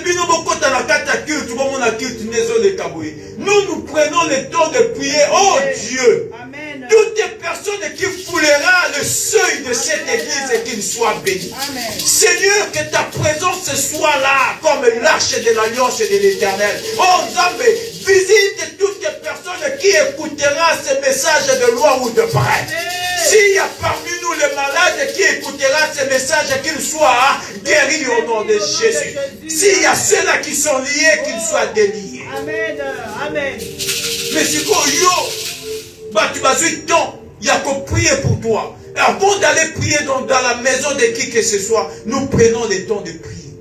nous prenons le temps de prier, oh Dieu, Amen. toutes les personnes qui foulera le seuil de cette église et qu'ils soient bénis. Amen. Seigneur, que ta présence soit là comme l'arche de l'alliance de l'Éternel. Oh Zambé, visite toutes les personnes qui écouteront ce message de loi ou de prêtre. S'il y a parmi nous les malades qui écoutera ce message, qu'ils soient guéris au nom de Jésus. S'il y a ceux-là qui sont liés, qu'ils soient déliés. Amen. Amen. Mais si tu vas temps, il y a qu'à prier pour toi. Et avant d'aller prier dans la maison de qui que ce soit, nous prenons le temps de prier.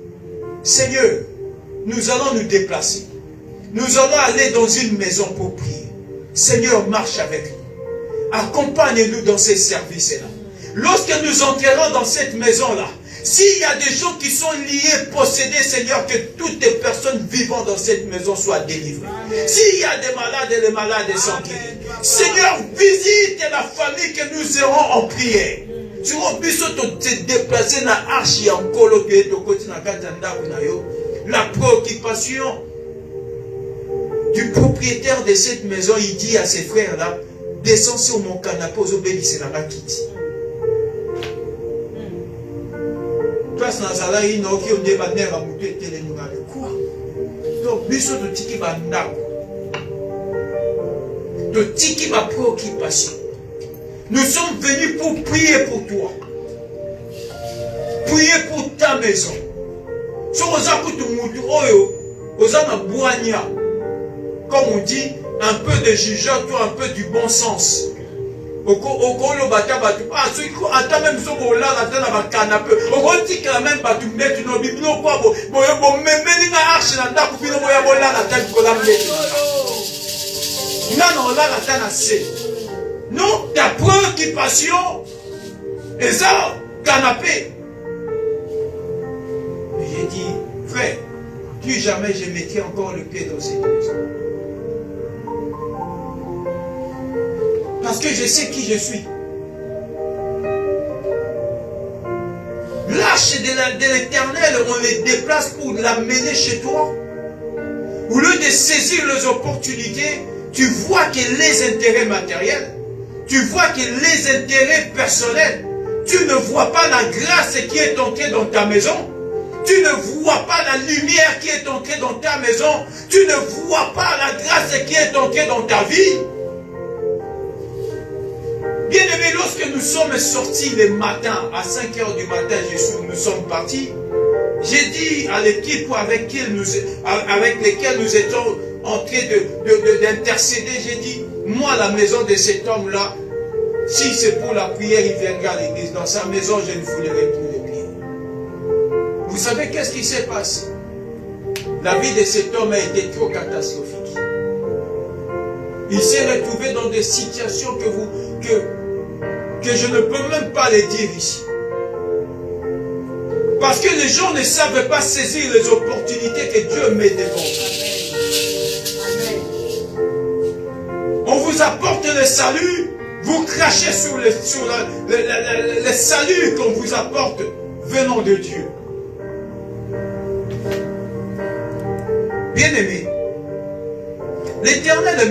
Seigneur, nous allons nous déplacer. Nous allons aller dans une maison pour prier. Seigneur, marche avec nous. Accompagne-nous dans ces services-là. Lorsque nous entrerons dans cette maison-là, s'il y a des gens qui sont liés, possédés, Seigneur, que toutes les personnes vivant dans cette maison soient délivrées. S'il y a des malades, les malades sont guéris. Seigneur, visite la famille que nous serons en prière. Si on puisse te déplacer dans l'arche en colo, la préoccupation du propriétaire de cette maison, il dit à ses frères-là, descends sur mon canapé, aux obéissants à la quitte. Place dans la salle, il n'y a aucun débat à monter quoi? Donc, biso de tiki bandako. De tiki ma préoccupation. Nous sommes venus pour prier pour toi. Prier pour ta maison. Si on a mutu oyo, osana boigna. Comme on dit, un peu de jugement, un peu du bon sens. Okolo bata batu ata même so bola ata na bakana pe okoti ka même batu metu no bibino kwa bo memeli na arche na ndako bino boya bola na tête ko la metu non là la tana c'est non ta préoccupation et ça canapé. J'ai dit frère, plus jamais je mettrai encore le pied dans cette maison. Parce que je sais qui je suis. L'arche de l'Éternel, on les déplace pour l'amener chez toi. Au lieu de saisir les opportunités, tu vois que les intérêts matériels, tu vois que les intérêts personnels, tu ne vois pas la grâce qui est entrée dans ta maison. Tu ne vois pas la lumière qui est entrée dans ta maison. Tu ne vois pas la grâce qui est entrée dans ta vie. Bien aimé, lorsque nous sommes sortis le matin, à 5 h du matin, nous sommes partis, j'ai dit à l'équipe avec laquelle nous étions en train d'intercéder, j'ai dit, moi la maison de cet homme-là, si c'est pour la prière, il viendra à l'église. Dans sa maison, je ne foulerai plus les pieds. Vous savez qu'est-ce qui s'est passé? La vie de cet homme a été trop catastrophique. Il s'est retrouvé dans des situations que je ne peux même pas les dire ici. Parce que les gens ne savent pas saisir les opportunités que Dieu met devant eux. On vous apporte le salut, vous crachez sur le salut qu'on vous apporte venant de Dieu. Bien-aimé, l'Éternel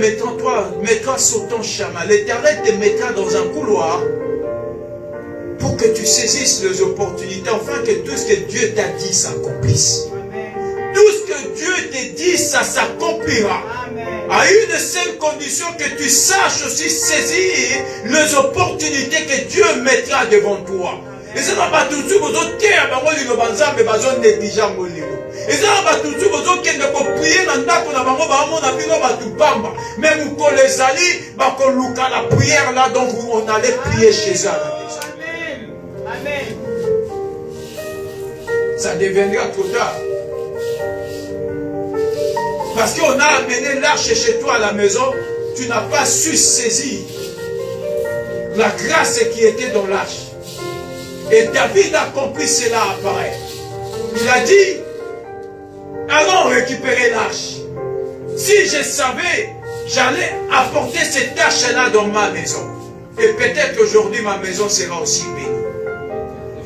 mettra sur ton chemin. L'Éternel te mettra dans un couloir pour que tu saisisses les opportunités, afin que tout ce que Dieu t'a dit s'accomplisse. Tout ce que Dieu t'a dit, ça s'accomplira. À une seule condition, que tu saches aussi saisir les opportunités que Dieu mettra devant toi. Et ça va pas tout de suite, vous autres, qui avez besoin de négliger. Et ça va tout de suite, vous autres, qui avez prié dans le temps, mais vous les allez, la prière là, donc on allait prier chez eux. Amen. Ça deviendra trop tard. Parce qu'on a amené l'arche chez toi à la maison, tu n'as pas su saisir la grâce qui était dans l'arche. Et David a compris cela après. Il a dit, allons récupérer l'arche. Si je savais, j'allais apporter cette arche-là dans ma maison. Et peut-être qu'aujourd'hui, ma maison sera aussi bénie.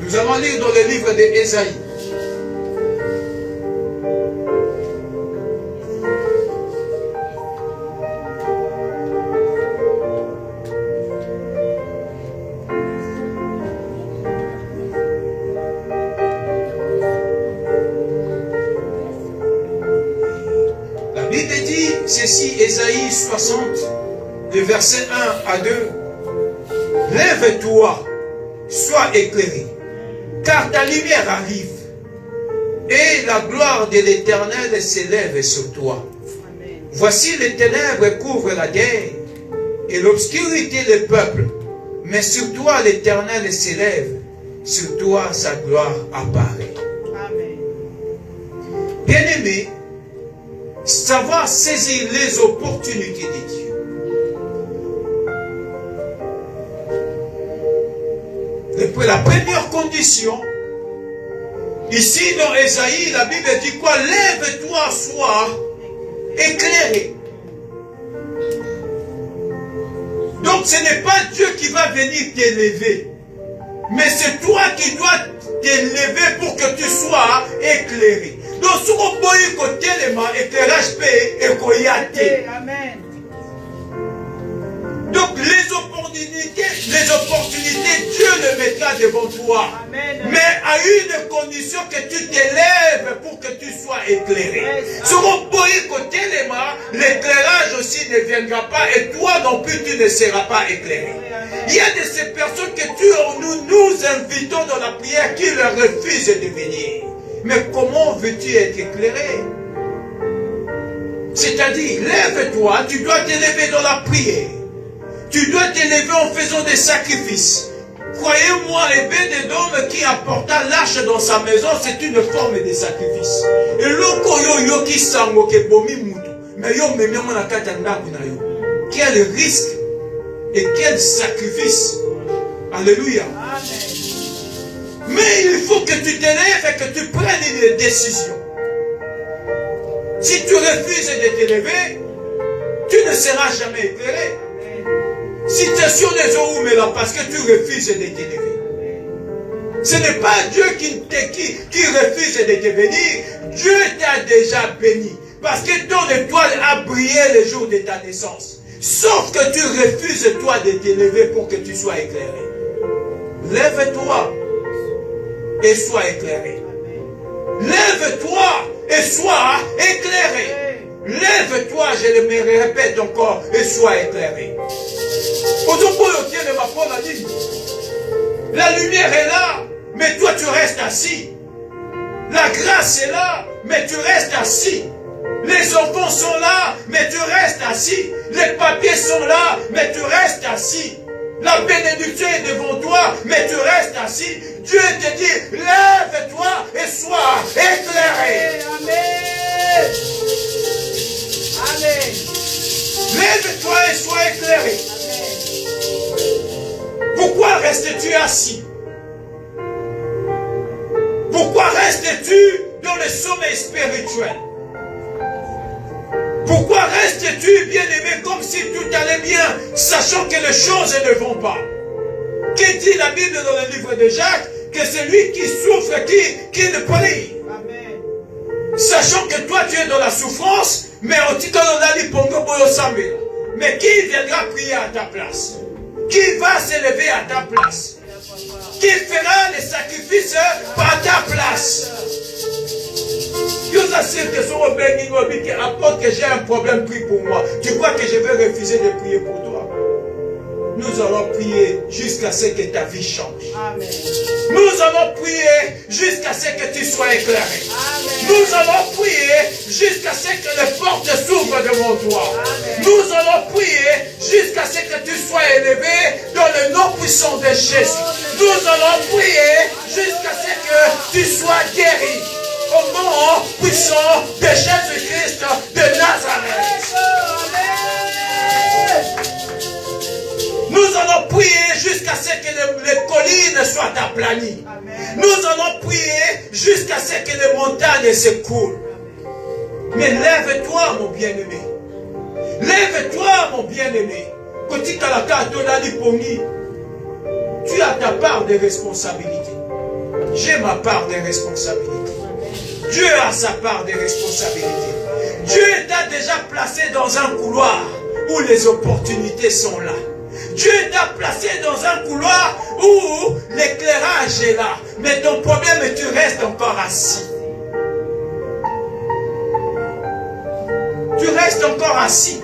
Nous allons lire dans le livre d'Ésaïe. La Bible dit ceci, Ésaïe 60, le verset 1 à 2. lève-toi, sois éclairé, car ta lumière arrive, et la gloire de l'Éternel s'élève sur toi. Amen. Voici les ténèbres couvrent la terre, et l'obscurité des peuples, mais sur toi l'Éternel s'élève, sur toi sa gloire apparaît. Amen. Bien-aimé, savoir saisir les opportunités de Dieu. La première condition, ici dans Ésaïe, la Bible dit quoi? Lève-toi, sois éclairé. Donc ce n'est pas Dieu qui va venir t'élever, mais c'est toi qui dois t'élever pour que tu sois éclairé. Donc si on peut côté éclairage paix et koyate. Amen. Donc les opportunités, Dieu le mettra devant toi. Amen. Mais à une condition que tu t'élèves pour que tu sois éclairé. Si on peut côté l'éclairage aussi ne viendra pas et toi non plus tu ne seras pas éclairé. Il y a de ces personnes que nous invitons dans la prière qui leur refusent de venir. Mais comment veux-tu être éclairé? C'est-à-dire, lève-toi, tu dois t'élever dans la prière. Tu dois t'élever en faisant des sacrifices. Croyez-moi, Obed-Edom qui apporta l'arche dans sa maison, c'est une forme de sacrifice. Et l'oko yo qui sango ke bomi mutu. Mais yo me memo na kata ndaku na yo. Quel risque et quel sacrifice. Alléluia. Amen. Mais il faut que tu t'élèves et que tu prennes une décision. Si tu refuses de t'élever, tu ne seras jamais éclairé. Situation des eaux, mais là, parce que tu refuses de t'élever. Ce n'est pas Dieu qui refuse de te bénir. Dieu t'a déjà béni. Parce que ton étoile a brillé le jour de ta naissance. Sauf que tu refuses, toi, de t'élever pour que tu sois éclairé. Lève-toi et sois éclairé. Lève-toi et sois éclairé. Lève-toi, je me répète encore, et sois éclairé. La lumière est là, mais toi tu restes assis. La grâce est là, mais tu restes assis. Les enfants sont là, mais tu restes assis. Les papiers sont là, mais tu restes assis. La bénédiction est devant toi, mais tu restes assis. Dieu te dit, lève-toi et sois éclairé. Amen. Amen. Lève-toi et sois éclairé. Pourquoi restes-tu assis? Pourquoi restes-tu dans le sommeil spirituel? Pourquoi restes-tu bien-aimé comme si tout allait bien, sachant que les choses ne vont pas? Que dit la Bible dans le livre de Jacques? Que celui qui souffre, qui ne prie. Amen. Sachant que toi tu es dans la souffrance, mais mais qui viendra prier à ta place? Qui va s'élever à ta place? Qui fera les sacrifices à ta place? Dieu assure que son béni, apporte que j'ai un problème, prie pour moi. Tu crois que je vais refuser de prier pour toi? Nous allons prier jusqu'à ce que ta vie change. Amen. Nous allons prier jusqu'à ce que tu sois éclairé. Amen. Nous allons prier jusqu'à ce que les portes s'ouvrent devant toi. Amen. Nous allons prier jusqu'à ce que tu sois élevé dans le nom puissant de Jésus. Nous allons prier jusqu'à ce que tu sois guéri au nom puissant de Jésus-Christ de Nazareth. Nous allons prier jusqu'à ce que les collines soient aplanies. Amen. Nous allons prier jusqu'à ce que les montagnes s'écoulent. Mais lève-toi, mon bien-aimé. Lève-toi, mon bien-aimé. Tu as ta part de responsabilité. J'ai ma part de responsabilité. Dieu a sa part de responsabilité. Dieu t'a déjà placé dans un couloir où les opportunités sont là. Dieu t'a placé dans un couloir où l'éclairage est là. Mais ton problème est que tu restes encore assis. Tu restes encore assis.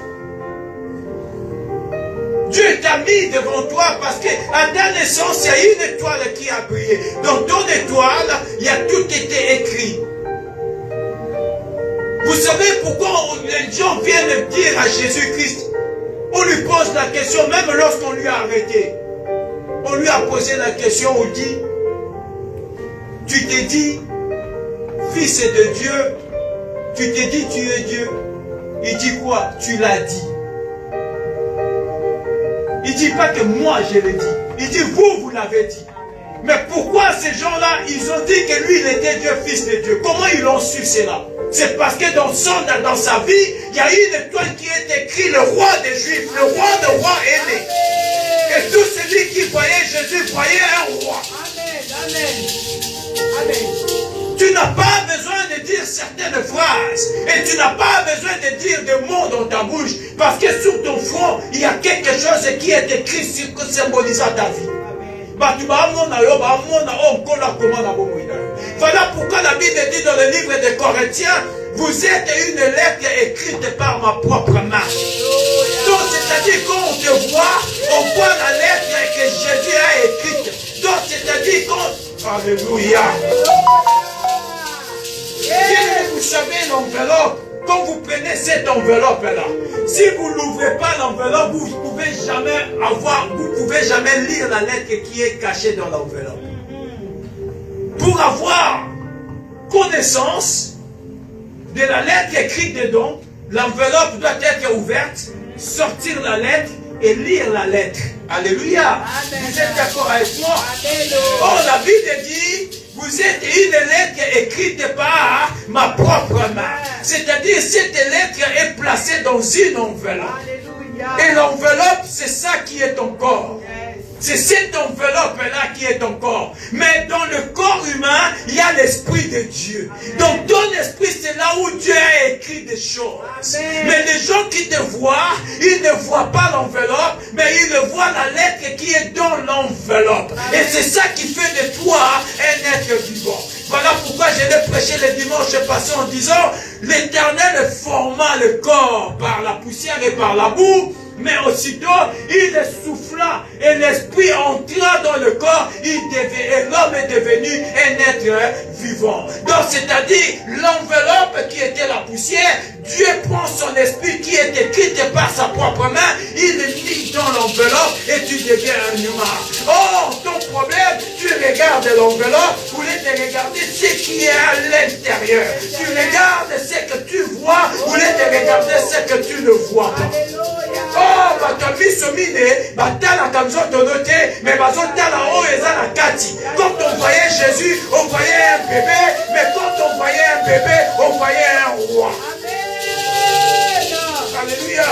Dieu t'a mis devant toi parce qu'à ta naissance, il y a une étoile qui a brillé. Dans ton étoile, il y a tout été écrit. Vous savez pourquoi les gens viennent dire à Jésus-Christ, on lui pose la question, même lorsqu'on lui a arrêté, on lui a posé la question, on dit, tu t'es dit, fils de Dieu, tu t'es dit, tu es Dieu. Il dit quoi? Tu l'as dit. Il ne dit pas que moi je l'ai dit. Il dit, vous l'avez dit. Mais pourquoi ces gens-là, ils ont dit que lui, il était Dieu, fils de Dieu? Comment ils l'ont su cela? C'est parce que dans sa vie, il y a une étoile qui est écrite, le roi des Juifs, le roi des rois est né. Et tout celui qui voyait Jésus voyait un roi. Amen. Amen. Amen. Tu n'as pas besoin de dire certaines phrases. Et tu n'as pas besoin de dire des mots dans ta bouche. Parce que sur ton front, il y a quelque chose qui est écrit symbolisant ta vie. Voilà pourquoi la Bible dit dans le livre des Corinthiens, vous êtes une lettre écrite par ma propre main. Donc c'est-à-dire quand on te voit, on voit la lettre que Jésus a écrite. Donc c'est-à-dire quand... Alléluia. Vous savez l'enveloppe, quand vous prenez cette enveloppe-là, si vous n'ouvrez pas l'enveloppe, vous ne pouvez jamais lire la lettre qui est cachée dans l'enveloppe. Pour avoir connaissance de la lettre écrite dedans, l'enveloppe doit être ouverte, sortir la lettre et lire la lettre. Alléluia. Amen. Vous êtes d'accord avec moi? Alléluia. Oh, la Bible dit, vous êtes une lettre écrite par ma propre main. C'est-à-dire, cette lettre est placée dans une enveloppe. Alléluia. Et l'enveloppe, c'est ça qui est ton corps. Yes. C'est cette enveloppe-là qui est ton corps. Mais dans le corps humain, il y a l'Esprit de Dieu. Donc ton esprit, c'est là où Dieu a écrit des choses. Amen. Mais les gens qui te voient, ils ne voient pas l'enveloppe, mais ils voient la lettre qui est dans l'enveloppe. Et c'est ça qui fait de toi un être vivant. Voilà pourquoi je l'ai prêché le dimanche passé en disant, l'Éternel forma le corps par la poussière et par la boue, mais aussitôt, il souffla et l'esprit entra dans le corps, et l'homme est devenu un être vivant. Donc, c'est-à-dire, l'enveloppe qui était la poussière, Dieu prend son esprit qui est écrit par sa propre main, il le lit dans l'enveloppe et tu deviens un humain. Oh, ton problème, tu regardes l'enveloppe, vous voulez te regarder ce qui est à l'intérieur. Tu regardes ce que tu vois, vous voulez te regarder ce que tu ne vois pas. Oh, batomiso mine, batala kamzoto note, mais bazotala o ezana kati. Quand on voyait Jésus, on voyait un bébé, mais quand on voyait un bébé, on voyait un roi. Alléluia.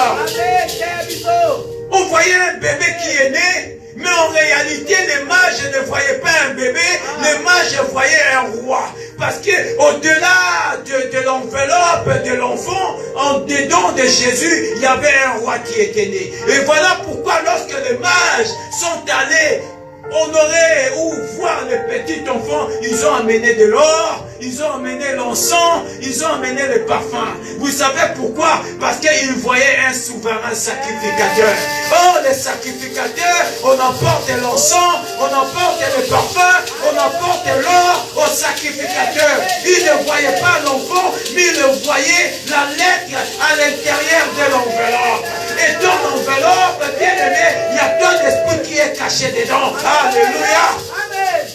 On voyait un bébé qui est né, mais en réalité, les mages ne voyaient pas un bébé, les mages voyaient un roi. Parce que au-delà de l'enveloppe de l'enfant, en dedans de Jésus, il y avait un roi qui était né. Et voilà pourquoi lorsque les mages sont allés honorer ou voir le petit enfant, ils ont amené de l'or, ils ont amené l'encens, ils ont amené le parfum. Vous savez pourquoi? Parce qu'ils voyaient un souverain sacrificateur. Oh, les sacrificateurs, on emporte l'encens, on emporte le parfum, on emporte l'or au sacrificateur. Ils ne voyaient pas l'enfant, mais ils voyaient la lettre à l'intérieur de l'enveloppe. Et dans l'enveloppe, bien aimé, il y a ton esprit qui est caché dedans. Alléluia. Amen.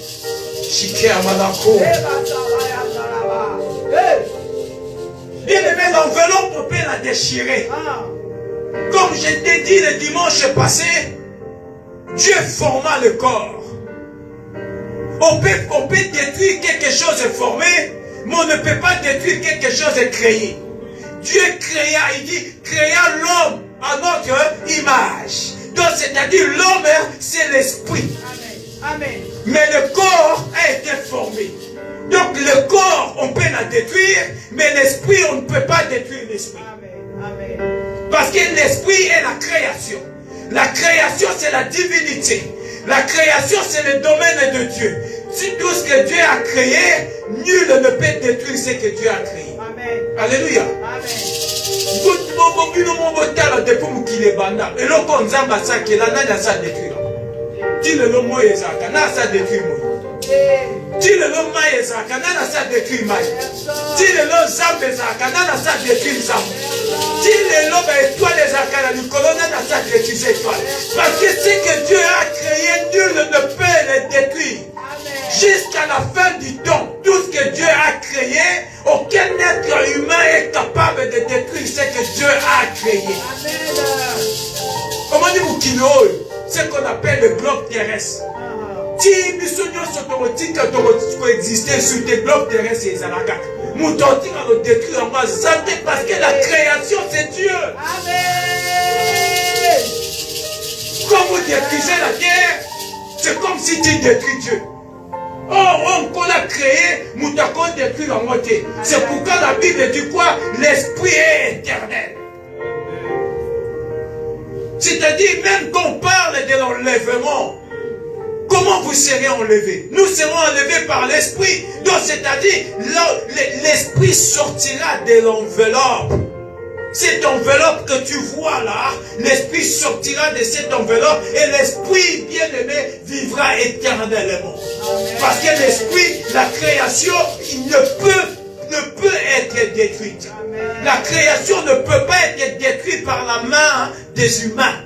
Chiké Amalako. Bien aimé, l'enveloppe, on peut la déchirer. Comme je t'ai dit le dimanche passé, Dieu forma le corps. On peut détruire quelque chose de formé, mais on ne peut pas détruire quelque chose de créé. Dieu créa, il dit, créa l'homme à notre image. Donc, c'est-à-dire, l'homme, c'est l'esprit. Amen. Mais le corps a été formé. Donc, le corps, on peut la détruire, mais l'esprit, on ne peut pas détruire l'esprit. Amen. Parce que l'esprit est la création. La création, c'est la divinité. La création, c'est le domaine de Dieu. Si tout ce que Dieu a créé, nul ne peut détruire ce que Dieu a créé. Amen. Alléluia. Amen. bino mobotala depuis mokili ebanda eloko nzambe asakela nani asa détruire ti lelo moi ezalaka na asa détruire moi ti lelo mai ezalaka nani asa détruire mai ti lelo nzambe ezalaka nani asa détruire nzambe ti lelo baétoile ezalaka na likolo nani asa détruire étoile parce que ce que Dieu a créé nul ne peut le détruire. Jusqu'à la fin du temps, tout ce que Dieu a créé, aucun être humain est capable de détruire ce que Dieu a créé. Comment dit-vous qu'il ce qu'on appelle le globe terrestre? Si nous exister sur des globes terrestres, c'est Zalaka. Nous tentons de le détruire en bas santé parce que la création c'est Dieu. Amen. Quand vous détruisez la terre, c'est comme si tu détruis Dieu. Oh, on l'a créé, nous devons détruire la moitié. C'est pourquoi la Bible dit quoi? L'esprit est éternel. C'est-à-dire, même quand on parle de l'enlèvement, comment vous serez enlevés? Nous serons enlevés par l'esprit. Donc, c'est-à-dire, l'esprit sortira de l'enveloppe. Cette enveloppe que tu vois là, l'esprit sortira de cette enveloppe et l'esprit bien-aimé vivra éternellement. Parce que l'esprit, la création, il ne peut être détruite. La création ne peut pas être détruite par la main des humains.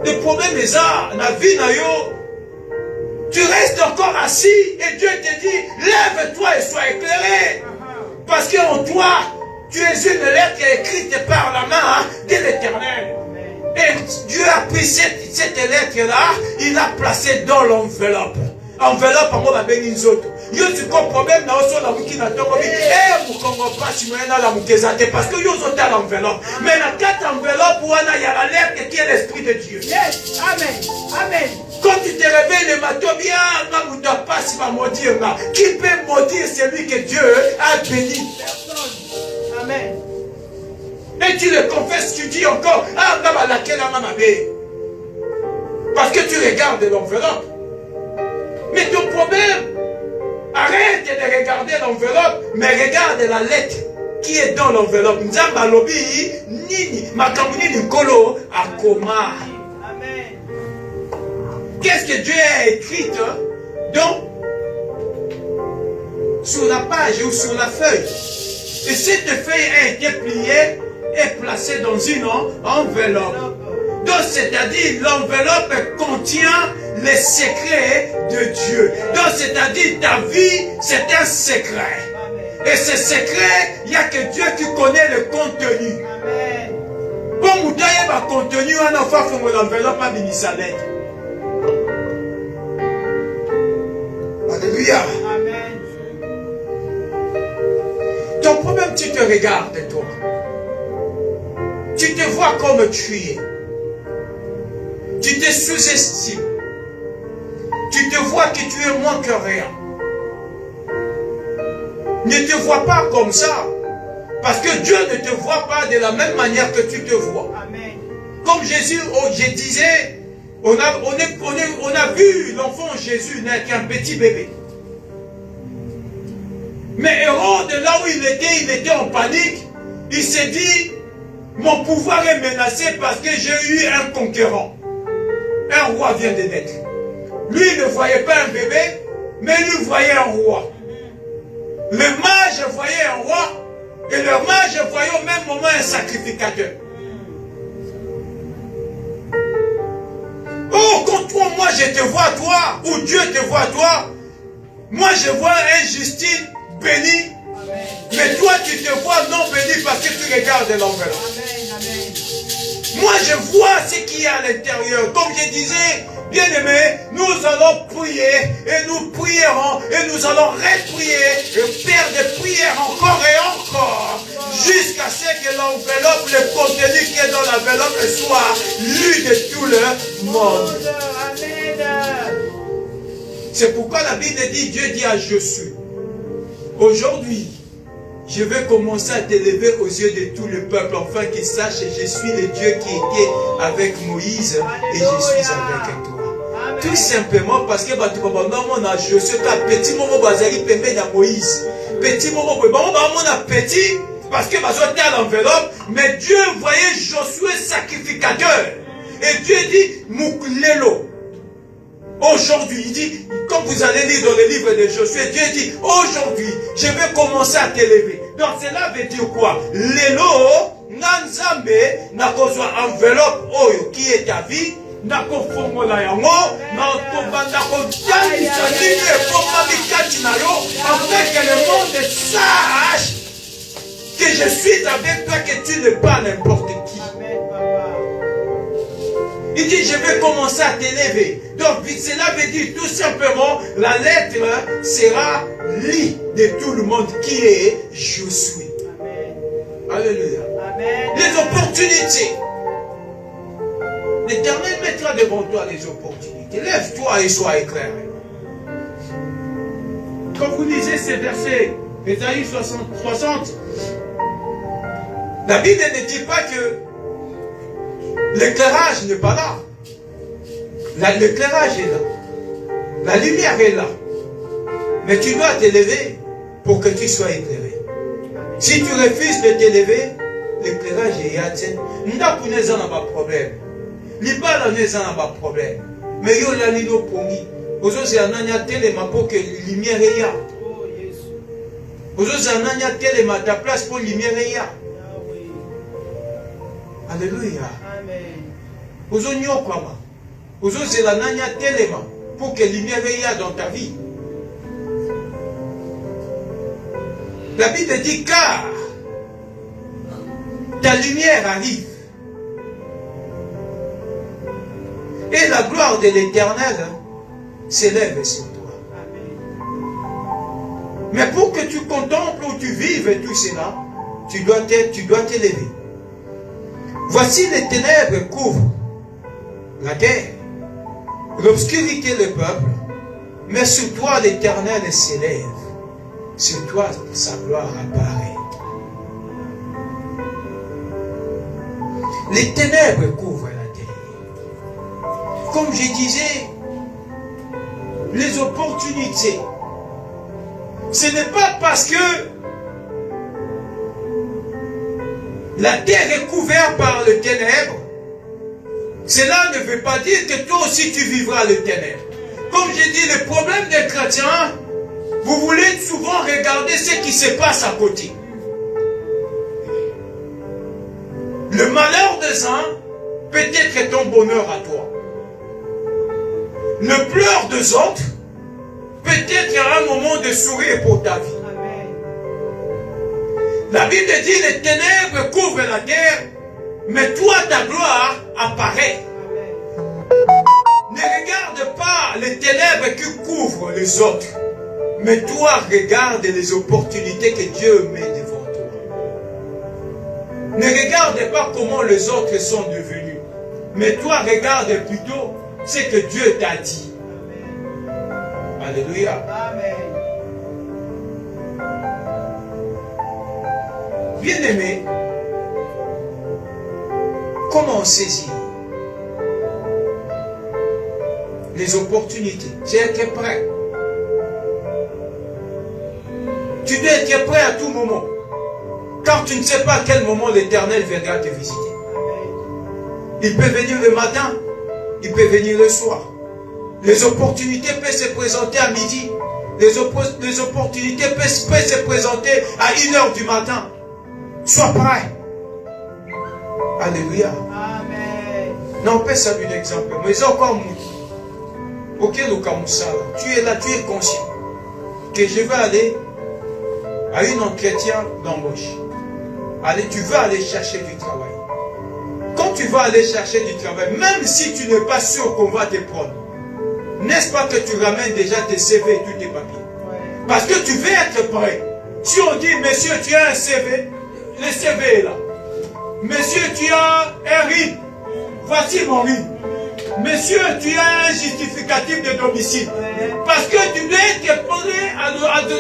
Le problème est ça, la vie n'a tu restes encore assis et Dieu te dit, lève-toi et sois éclairé. Parce qu'en toi, tu es une lettre écrite par la main de l'Éternel. Et Dieu a pris cette lettre-là, il l'a placée dans l'enveloppe. Enveloppe, on va bénir les autres. Yo tu comprends problème na oso la muki na tongo bi mu kongo pas moyena la mukezate parce que yo zota l'enveloppe. Mais la carte enveloppe wana ya la lettre qui est l'esprit de Dieu. Yes, amen. Amen. Quand tu te réveilles le matin, bien, pas si va maudire. Qui peut maudire celui que Dieu a béni? Personne. Amen. Et tu le confesses, tu dis encore, parce que tu regardes l'enveloppe. Mais ton problème, arrête de regarder l'enveloppe, mais regarde la lettre qui est dans l'enveloppe. Nzamba lobi, nini, makamuni nikolo, akoma. Amen. Qu'est-ce que Dieu a écrit donc sur la page ou sur la feuille? Et cette feuille a été pliée et placée dans une enveloppe. Donc c'est-à-dire l'enveloppe contient les secrets de Dieu. Donc c'est-à-dire ta vie c'est un secret. Et ce secret, il n'y a que Dieu qui connaît le contenu. Bon, vous avez le contenu, on a fait l'enveloppe à l'Inisalet. Alléluia. Amen. Ton problème, tu te regardes, toi. Tu te vois comme tu es. Tu te sous-estimes. Tu te vois que tu es moins que rien. Ne te vois pas comme ça. Parce que Dieu ne te voit pas de la même manière que tu te vois. Amen. Comme Jésus, je disais, on a vu l'enfant Jésus naître, un petit bébé. Mais Hérode, là où il était en panique. Il s'est dit, mon pouvoir est menacé parce que j'ai eu un conquérant. Un roi vient de naître. Lui, il ne voyait pas un bébé, mais lui voyait un roi. Le mage voyait un roi, et le mage voyait au même moment un sacrificateur. Oh, quand toi, moi je te vois toi, ou Dieu te voit toi, moi je vois un Justine béni, mais toi tu te vois non béni parce que tu regardes l'enveloppe. Moi je vois ce qu'il y a à l'intérieur. Comme je disais, bien aimé, nous allons prier et nous prierons et nous allons reprier et faire des prières encore et encore jusqu'à ce que l'enveloppe, le contenu qui est dans l'enveloppe soit lu de tout le monde. C'est pourquoi la Bible dit, Dieu dit à Josué, aujourd'hui, je vais commencer à t'élever aux yeux de tout le peuple, afin qu'ils sachent que je suis le Dieu qui était avec Moïse et je suis avec toi. Tout simplement parce que on a Josué, petit moment bazali pembe na Moïse. Petit moment, petit, parce que Bazote à l'enveloppe, mais Dieu voyait Josué sacrificateur. Et Dieu dit, Mouklelo. Aujourd'hui, il dit, comme vous allez lire dans le livre de Josué, Dieu dit, aujourd'hui, je vais commencer à t'élever. Donc cela veut dire quoi? Lelo, Nanzambe, nakozwa enveloppe oyo qui est ta vie, nakofongola yango, nakobandakotangisa nini ekomami kati na yo, afin que le monde sache que je suis avec toi, que tu n'es pas n'importe qui. Il dit, je vais commencer à t'élever. Donc, cela veut dire tout simplement, la lettre sera lue de tout le monde qui est Josué. Alléluia. Amen. Les opportunités. L'Éternel mettra devant toi les opportunités. Lève-toi et sois éclairé. Quand vous lisez ces versets, Ésaïe 60, la Bible ne dit pas que l'éclairage n'est pas là. L'éclairage est là. La lumière est là. Mais tu dois t'élever pour que tu sois éclairé. Si tu refuses de t'élever, l'éclairage est atteint. Ndaku neza na ba problème. Libala neza na ba problème. Mais yo la lilo pongi. Ozozi ananya telema pour que lumière est là. Ozozi ananya telema ta place pour lumière est là. Alléluia. Amen. Ozonyo kwama. Ozozi ananya telema pour que lumière est là dans ta vie. La Bible dit car ta lumière arrive et la gloire de l'Éternel s'élève sur toi. Mais pour que tu contemples ou tu vives tout cela, tu dois t'élever. Voici les ténèbres couvrent la terre, l'obscurité le peuple, mais sur toi l'Éternel s'élève. Sur toi, sa gloire apparaît. Les ténèbres couvrent la terre. Comme je disais, les opportunités, ce n'est pas parce que la terre est couverte par les ténèbres, cela ne veut pas dire que toi aussi tu vivras les ténèbres. Comme je dis, le problème des chrétiens, vous voulez souvent regarder ce qui se passe à côté. Le malheur des uns peut être ton bonheur à toi. Le pleur des autres peut être un moment de sourire pour ta vie. Amen. La Bible dit les ténèbres couvrent la terre, mais toi ta gloire apparaît. Amen. Ne regarde pas les ténèbres qui couvrent les autres. Mais toi, regarde les opportunités que Dieu met devant toi. Ne regarde pas comment les autres sont devenus. Mais toi, regarde plutôt ce que Dieu t'a dit. Amen. Alléluia. Amen. Bien-aimé, comment saisir les opportunités? Tu es prêt. Tu dois être prêt à tout moment. Car tu ne sais pas à quel moment l'Éternel viendra te visiter. Il peut venir le matin, il peut venir le soir. Les opportunités peuvent se présenter à midi. Les opportunités peuvent se présenter à 1h du matin. Sois prêt. Alléluia. Amen. Non, on peut saluer l'exemple. Mais encore tu es là, tu es conscient que je vais aller à un entretien d'embauche. Allez, tu vas aller chercher du travail. Quand tu vas aller chercher du travail, même si tu n'es pas sûr qu'on va te prendre, n'est-ce pas que tu ramènes déjà tes CV et tous tes papiers? Parce que tu veux être prêt. Si on dit, monsieur, tu as un CV, le CV est là. Monsieur, tu as un RIB, voici mon RIB. Monsieur, tu as un justificatif de domicile. Parce que tu dois être prêt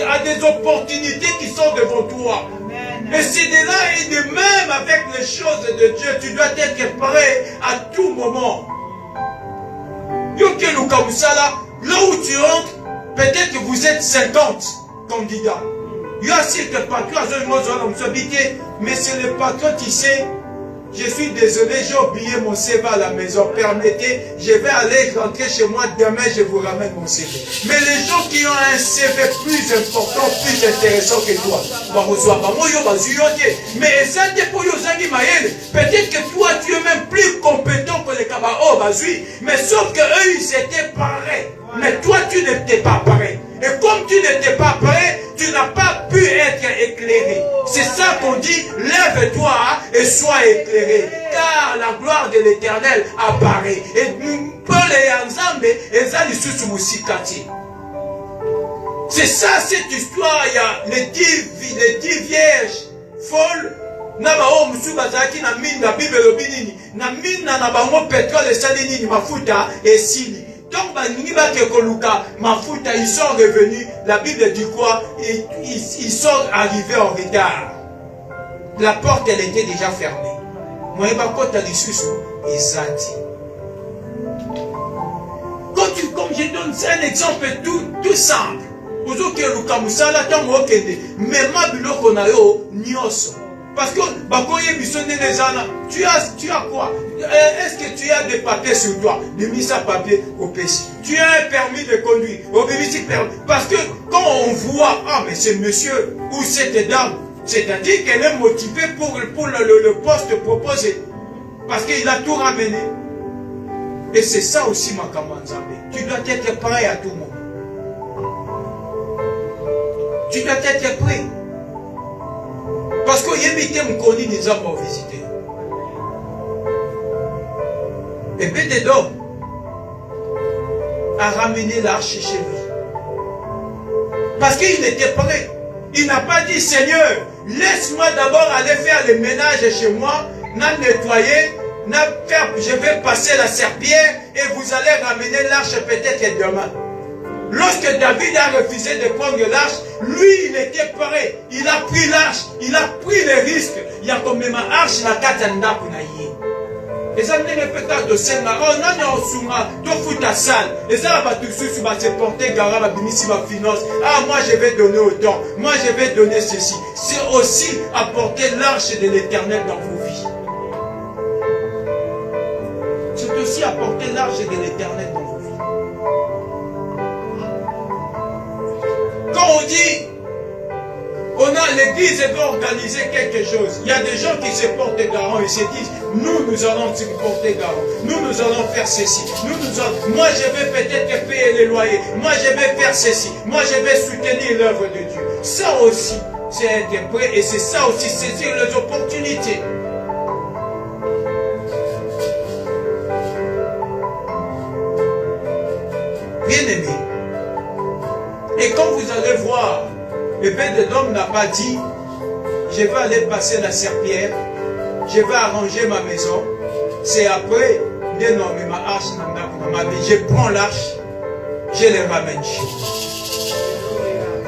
à des opportunités qui sont devant toi. Amen. Et c'est de là et de même avec les choses de Dieu, tu dois être prêt à tout moment. Là où tu entres, peut-être que vous êtes 50 candidats. Il y a aussi le patron, mais c'est le patron qui sait. Je suis désolé, j'ai oublié mon CV à la maison. Permettez, je vais aller rentrer chez moi demain, je vous ramène mon CV. Mais les gens qui ont un CV plus important, plus intéressant que toi, mais peut-être que toi, tu es même plus compétent que les Kabao Bazui. Mais sauf que eux, ils étaient pareils. Mais toi, tu n'étais pas pareil. Et comme tu n'étais pas prêt, tu n'as pas pu être éclairé. C'est ça qu'on dit, lève-toi et sois éclairé. Car la gloire de l'Éternel apparaît. Et Paul et Ensemble, c'est ça cette histoire. Il y a les 10 vierges folles. Nabao musubazaki na mine na Bible lobinini. Na mine na bango pétrole et salinini mafuta et sili. Donc, ils sont revenus. La Bible dit quoi? Ils sont arrivés en retard. La porte, elle était déjà fermée. Moi, comme je donne un exemple tout simple. Parce que tu as quoi? Est-ce que tu as des papiers sur toi? De mise à papier au péché. Tu as un permis de conduire. Parce que quand on voit, ah mais ce monsieur ou cette dame, c'est-à-dire qu'elle est motivée pour le poste proposé. Parce qu'il a tout ramené. Et c'est ça aussi ma Kamanzambe. Tu dois être prêt à tout moment. Tu dois être prêt. Parce que Yébité Mkoni nous a pas visité. Et Bédédom a ramené l'arche chez lui. Parce qu'il était prêt. Il n'a pas dit, Seigneur, laisse-moi d'abord aller faire le ménage chez moi, nettoyer, je vais passer la serpillière et vous allez ramener l'arche peut-être demain. Lorsque David a refusé de prendre l'arche, lui, il était prêt. Il a pris l'arche. Il a pris les risques. Il y a comme même arche la katanda kunayi. Et ça n'est peut-être de Senga. Oh, non, Suma, tu fous ta salle. Et ça va tout se va se porter garab à Binisi ma finance. Ah, moi, je vais donner autant. Moi, je vais donner ceci. C'est aussi apporter l'arche de l'Éternel dans vos vies. C'est aussi apporter l'arche de l'Éternel dans vos vies. Quand on dit, l'église veut organiser quelque chose, il y a des gens qui se portent garant et se disent, nous allons se porter garant, nous allons faire ceci, moi je vais peut-être payer les loyers, moi je vais faire ceci, moi je vais soutenir l'œuvre de Dieu. Ça aussi, c'est être prêt et c'est ça aussi, saisir les opportunités. Bien aimé. Et quand vous allez voir, le père de l'homme n'a pas dit, je vais aller passer la serpillière, je vais arranger ma maison, c'est après, je prends l'arche, je les ramène chez moi.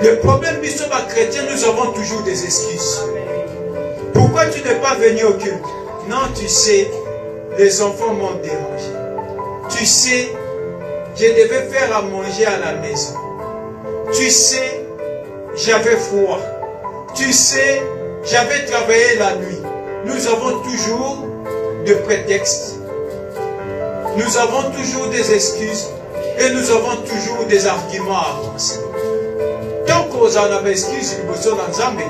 Le problème, nous sommes chrétiens, nous avons toujours des excuses. Pourquoi tu n'es pas venu au culte? Non, tu sais, les enfants m'ont dérangé. Tu sais, je devais faire à manger à la maison. Tu sais, j'avais froid. Tu sais, j'avais travaillé la nuit. Nous avons toujours des prétextes. Nous avons toujours des excuses. Et nous avons toujours des arguments à avancer. Tant qu'on en avait excuses, nous sommes dans Zambé.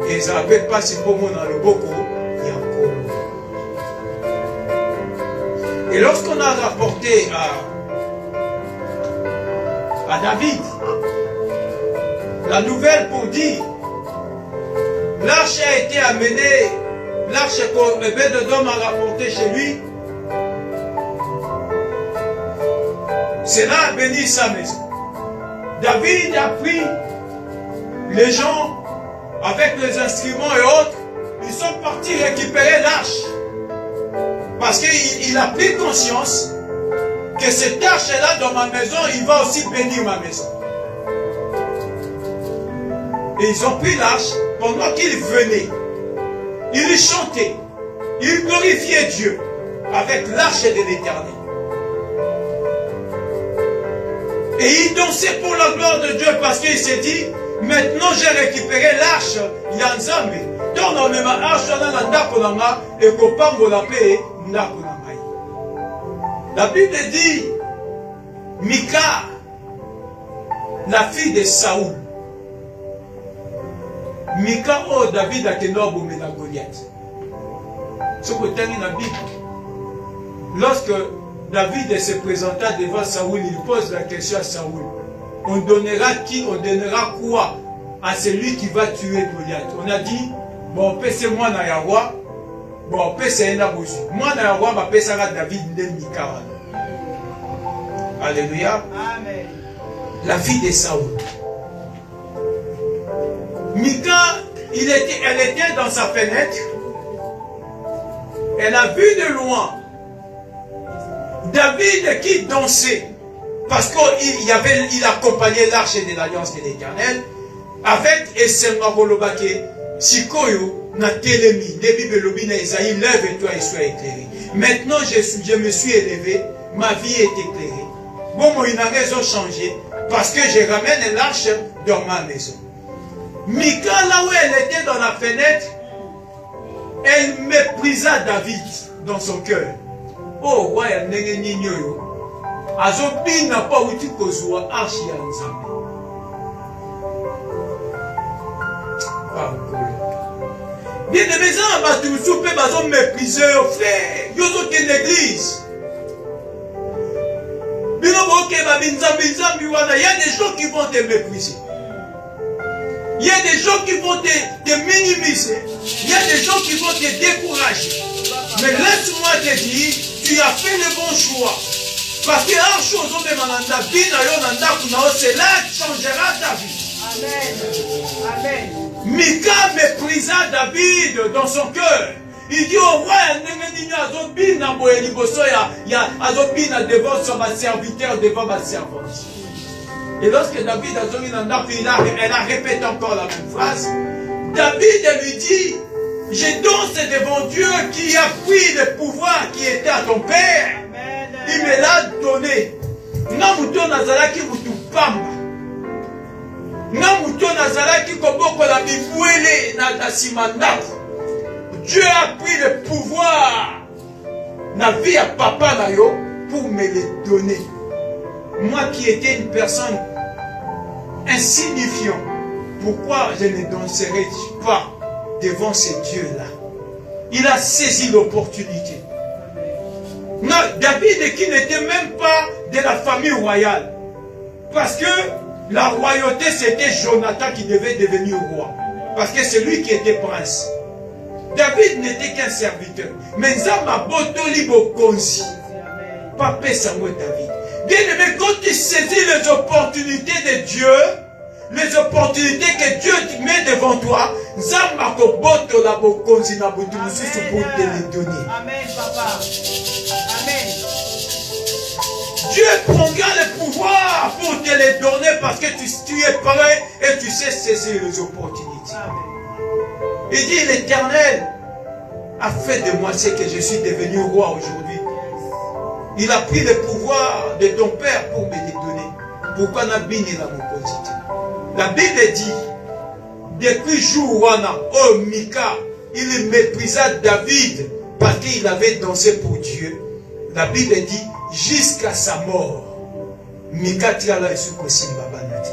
Et ils n'avaient pas si pour moi dans le Boko, il y a encore. Et lorsqu'on a rapporté à David la nouvelle pour dire, l'arche a été amenée, l'arche que Bédédom a rapporté chez lui, cela a béni sa maison. David a pris les gens avec les instruments et autres, ils sont partis récupérer l'arche. Parce qu'il a pris conscience que cette arche-là dans ma maison, il va aussi bénir ma maison. Et ils ont pris l'arche pendant qu'ils venaient. Ils chantaient. Ils glorifiaient Dieu avec l'arche de l'Éternel. Et ils dansaient pour la gloire de Dieu parce qu'il s'est dit, Maintenant, j'ai récupéré l'arche Yanzambe. Donc, on me m'a arche dans la ndakolanga et kopango la paix ndakolanga. La Bible dit, Mika, la fille de Saoul. Mika, oh, David a tenu à bomber la Goliath. Ce que tu as dans la Bible. Lorsque David se présenta devant Saoul, il pose la question à Saoul. On donnera qui, on donnera quoi à celui qui va tuer Goliath? On a dit, bon, c'est moi na Yahwa, bon, c'est un abousu. Moi na Yahwa, ma paix sera David de Mika. Alléluia. Amen. La fille de Saoul. Mika, elle était dans sa fenêtre. Elle a vu de loin David qui dansait. Parce qu'il accompagnait l'arche de l'alliance de l'Éternel. Avec Essengarolobake, Sikoyo, na Telemi, Nebi Belobi na Isaïe, lève-toi et sois éclairé. Maintenant, je me suis élevé, ma vie est éclairée. Bon, moi, une raison changé, parce que je ramène l'arche dans ma maison. Mika, là où elle était dans la fenêtre, elle méprisa David dans son cœur. Oh, ouais, elle n'est ni yo. Azobi n'a pas outil kozua archi ya nzambe. Bien de mes ans, tu soupes, bazo mépriser, frère. Yo sont une église. Il y a des gens qui vont te mépriser. Il y a des gens qui vont te minimiser. Il y a des gens qui vont te décourager. Mais laisse-moi te dire, tu as fait le bon choix. Parce que la chose on demande ta vie, cela changera ta vie. Amen. Amen. Mika méprisa David dans son cœur. Il dit au roi, devant son serviteur, devant ma servante. Et lorsque David a donné elle a répété encore la même phrase. David lui dit, je danse devant Dieu qui a pris le pouvoir qui était à ton père. Il me l'a donné. Namuto nazalaki mutupamba. Namuto nazalaki koboko la bibwele na simandako. Dieu a pris le pouvoir na vie à papa na yo pour me le donner. Moi qui étais une personne insignifiante, pourquoi je ne danserai pas devant ce Dieu-là? Il a saisi l'opportunité. Non, David qui n'était même pas de la famille royale. Parce que la royauté c'était Jonathan qui devait devenir roi. Parce que c'est lui qui était prince. David n'était qu'un serviteur. Mais Nzamba Botoli Bokonzi. Papa Samuel David. Bien aimé, quand tu saisis les opportunités de Dieu, les opportunités que Dieu te met devant toi, Nzamba Botola Bokonzi na Botumusu pour te les donner. Amen, papa. Amen. Dieu prendra le pouvoir pour te les donner parce que tu es prêt et tu sais saisir les opportunités. Amen. Il dit, l'Éternel a fait de moi ce que je suis devenu roi aujourd'hui. Il a pris le pouvoir de ton père pour me les donner. Pourquoi n'a pas la moposité? La Bible dit, depuis jour oh Mika, il méprisa David parce qu'il avait dansé pour Dieu. La Bible dit, jusqu'à sa mort, Mika tiala esukosimba banati.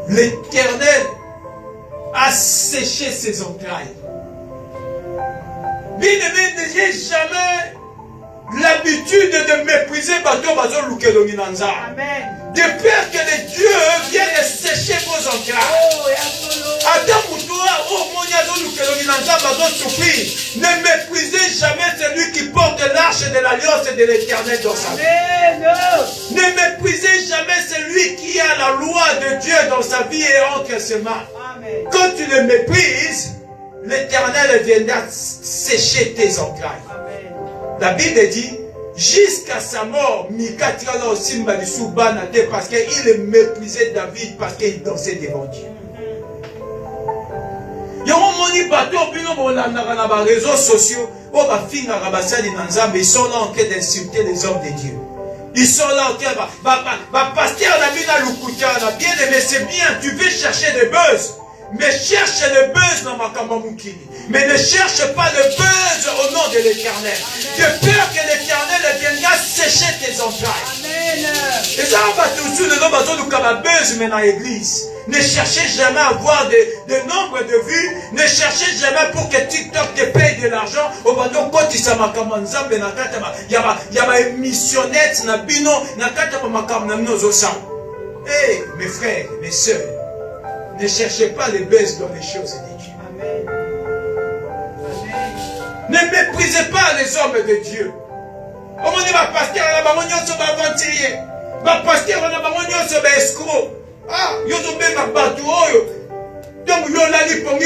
L'Éternel a séché ses entrailles. Bien-aimé, n'ayez jamais l'habitude de mépriser Bato Bazo Lukelongi Nanza. Amen. De peur que le Dieu vienne sécher vos entrailles. Adam Moutoua, oh mon Yazo Lukelongi Nanza Bazo souffrir. Ne méprisez jamais celui qui porte l'arche de l'alliance de l'Éternel dans sa vie. Ne méprisez jamais celui qui a la loi de Dieu dans sa vie et entre ses mains. Amen. Quand tu le méprises, l'Éternel viendra sécher tes entrailles. Amen. La Bible dit, jusqu'à sa mort, Mika tirala aussi Mbalisou Banate parce qu'il méprisait David parce qu'il dansait devant Dieu. Moni bateau bino bolandaka na ba réseaux sociaux, oh ba finga rabasali na Nzambe, ils sont là en train d'insulter les hommes de Dieu. Ils sont là, ok, pasteur, la vie dans le bien aimé, c'est bien, tu veux chercher des buzz. Mais cherche le buzz dans ma kamamukini. Mais ne cherche pas le buzz au nom de l'Éternel. De peur que l'Éternel viendra sécher tes entrailles. Amen. Et ça, on va toujours le nom de buzz mais dans l'église. Ne cherchez jamais à avoir de nombre de vues. Ne cherchez jamais pour que TikTok te paye de l'argent. Au bando koti sa makamanzambe na kata yaba missionnette na bino na kata makam na nozo sa. Eh, mes frères, mes sœurs. Ne cherchez pas les buzz dans les choses de Dieu. Amen. Amen. Ne méprisez pas les hommes de Dieu. On dit ma pasteur, on a un aventurier. Ma pasteur, on a un escroc. Ah, yo tombé ma bateau. Donc, yo l'a dit pour moi,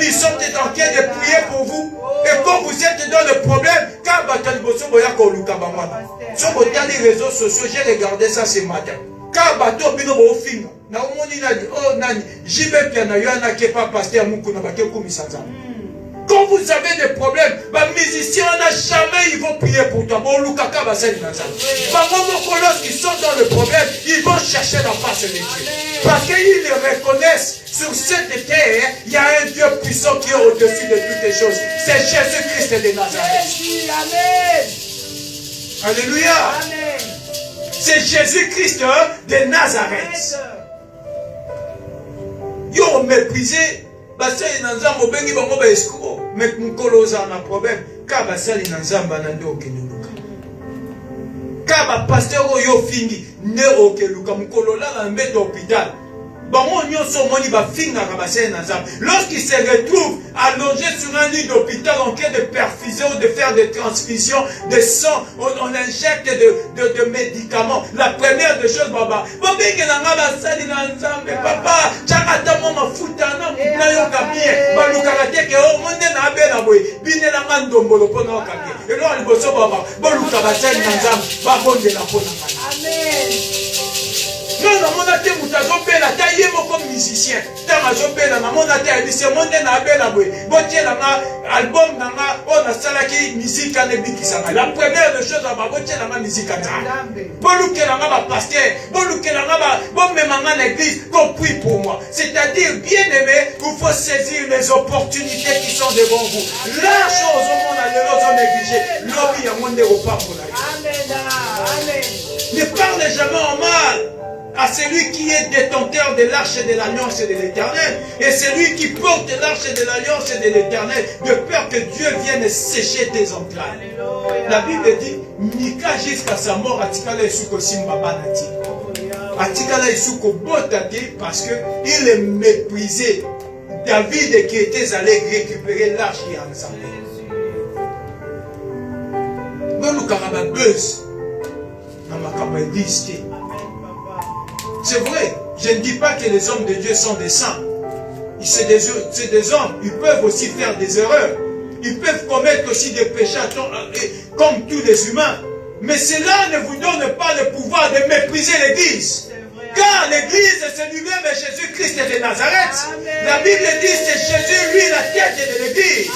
ils sont en train de prier pour vous. Et quand vous êtes dans le problème, quand vous êtes sur les réseaux sociaux, j'ai regardé ça ce matin. Quand bateau bino bo finga na omoni na oh nani jibe pia na yo na kepa pasteur muku na bakeko misanza. Quand vous avez des problèmes, les musiciens n'a jamais ils vont prier pour toi. Bon lukaka basali na ça. Lorsqu'ils sont dans le problème, ils vont chercher la face de Dieu. Parce qu'ils reconnaissent sur cette terre, il y a un Dieu puissant qui est au-dessus de toutes les choses. C'est Jésus-Christ de Nazareth. Amen. Alléluia. Amen. C'est Jésus-Christ de Nazareth. Yo méprisé, basali na nzambo bengi bango ba escroc, mais mukoloza na problème, ka basali na nzamba na ndo okeluka. Ka ba pasteur yo fingi ne okeluka mukolola na mbeto hôpital. Lorsqu'il se retrouve allongé sur un lit d'hôpital en train de perfuser ou de faire des transfusions de sang, on injecte de médicaments. La première des choses, papa, Amen. Non, on a été moutazobela, taillé comme musicien. Tamazobela, on a été c'est mon nabela, botier album nanga, on a salaki musique à l'ébikisanga. La première des choses, on va botier la musique à ta. Bolouke la pasteur, bolouke la bon memanga l'église, qu'on prie pour moi. C'est-à-dire, bien aimé, il faut saisir les opportunités qui sont devant vous. La chose au monde, les autres ont négligé. L'objet à mon repas pour la Amen. Ne parlez jamais en mal à celui qui est détenteur de l'arche de l'alliance de l'Éternel et celui qui porte l'arche de l'alliance de l'Éternel de peur que Dieu vienne sécher tes entrailles. La Bible dit Mika jusqu'à sa mort atikala isuko simba banati. Atikala isuko botati parce que il est méprisé. David qui était allé récupérer l'arche ensemble. Nous karaba buzz dans ma caméra. C'est vrai, je ne dis pas que les hommes de Dieu sont des saints. C'est des hommes, ils peuvent aussi faire des erreurs. Ils peuvent commettre aussi des péchés comme tous les humains. Mais cela ne vous donne pas le pouvoir de mépriser l'Église. Car l'Église, c'est lui-même Jésus-Christ de Nazareth. Amen. La Bible dit c'est Jésus, lui, la tête de l'Église.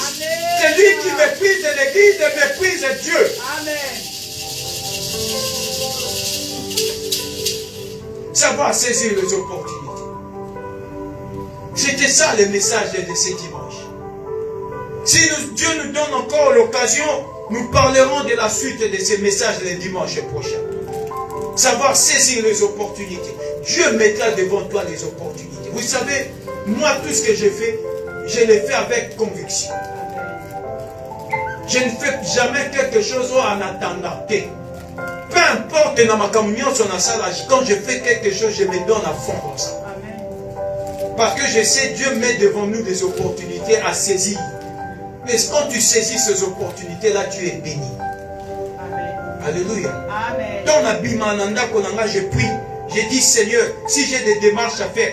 C'est lui qui méprise l'Église et méprise Dieu. Amen. Savoir saisir les opportunités. C'était ça le message de ce dimanche. Si Dieu nous donne encore l'occasion, nous parlerons de la suite de ces messages le dimanche prochain. Savoir saisir les opportunités. Dieu mettra devant toi les opportunités. Vous savez, moi tout ce que je fais, je le fais avec conviction. Je ne fais jamais quelque chose en attendant. Peu importe dans ma communion sur la salle, quand je fais quelque chose, je me donne à fond comme ça. Parce que je sais, Dieu met devant nous des opportunités à saisir. Mais quand tu saisis ces opportunités-là, tu es béni. Amen. Alléluia. Amen. Dans la Bimananda Konanga, je prie. J'ai dit, Seigneur, si j'ai des démarches à faire,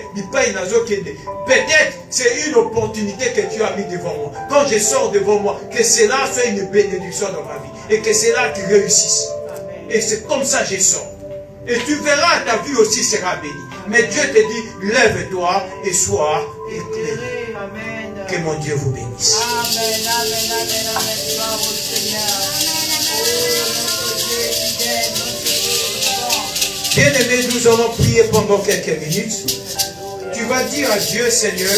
peut-être c'est une opportunité que tu as mis devant moi. Quand je sors devant moi, que cela soit une bénédiction dans ma vie. Et que cela qui réussisse. Et c'est comme ça que je sors. Et tu verras, ta vie aussi sera bénie. Mais Dieu te dit, lève-toi et sois éclairé. Amen. Que mon Dieu vous bénisse. Amen, amen, amen, amen. Bravo Seigneur. Bien-aimé, nous allons prier pendant quelques minutes. Tu vas dire à Dieu, Seigneur,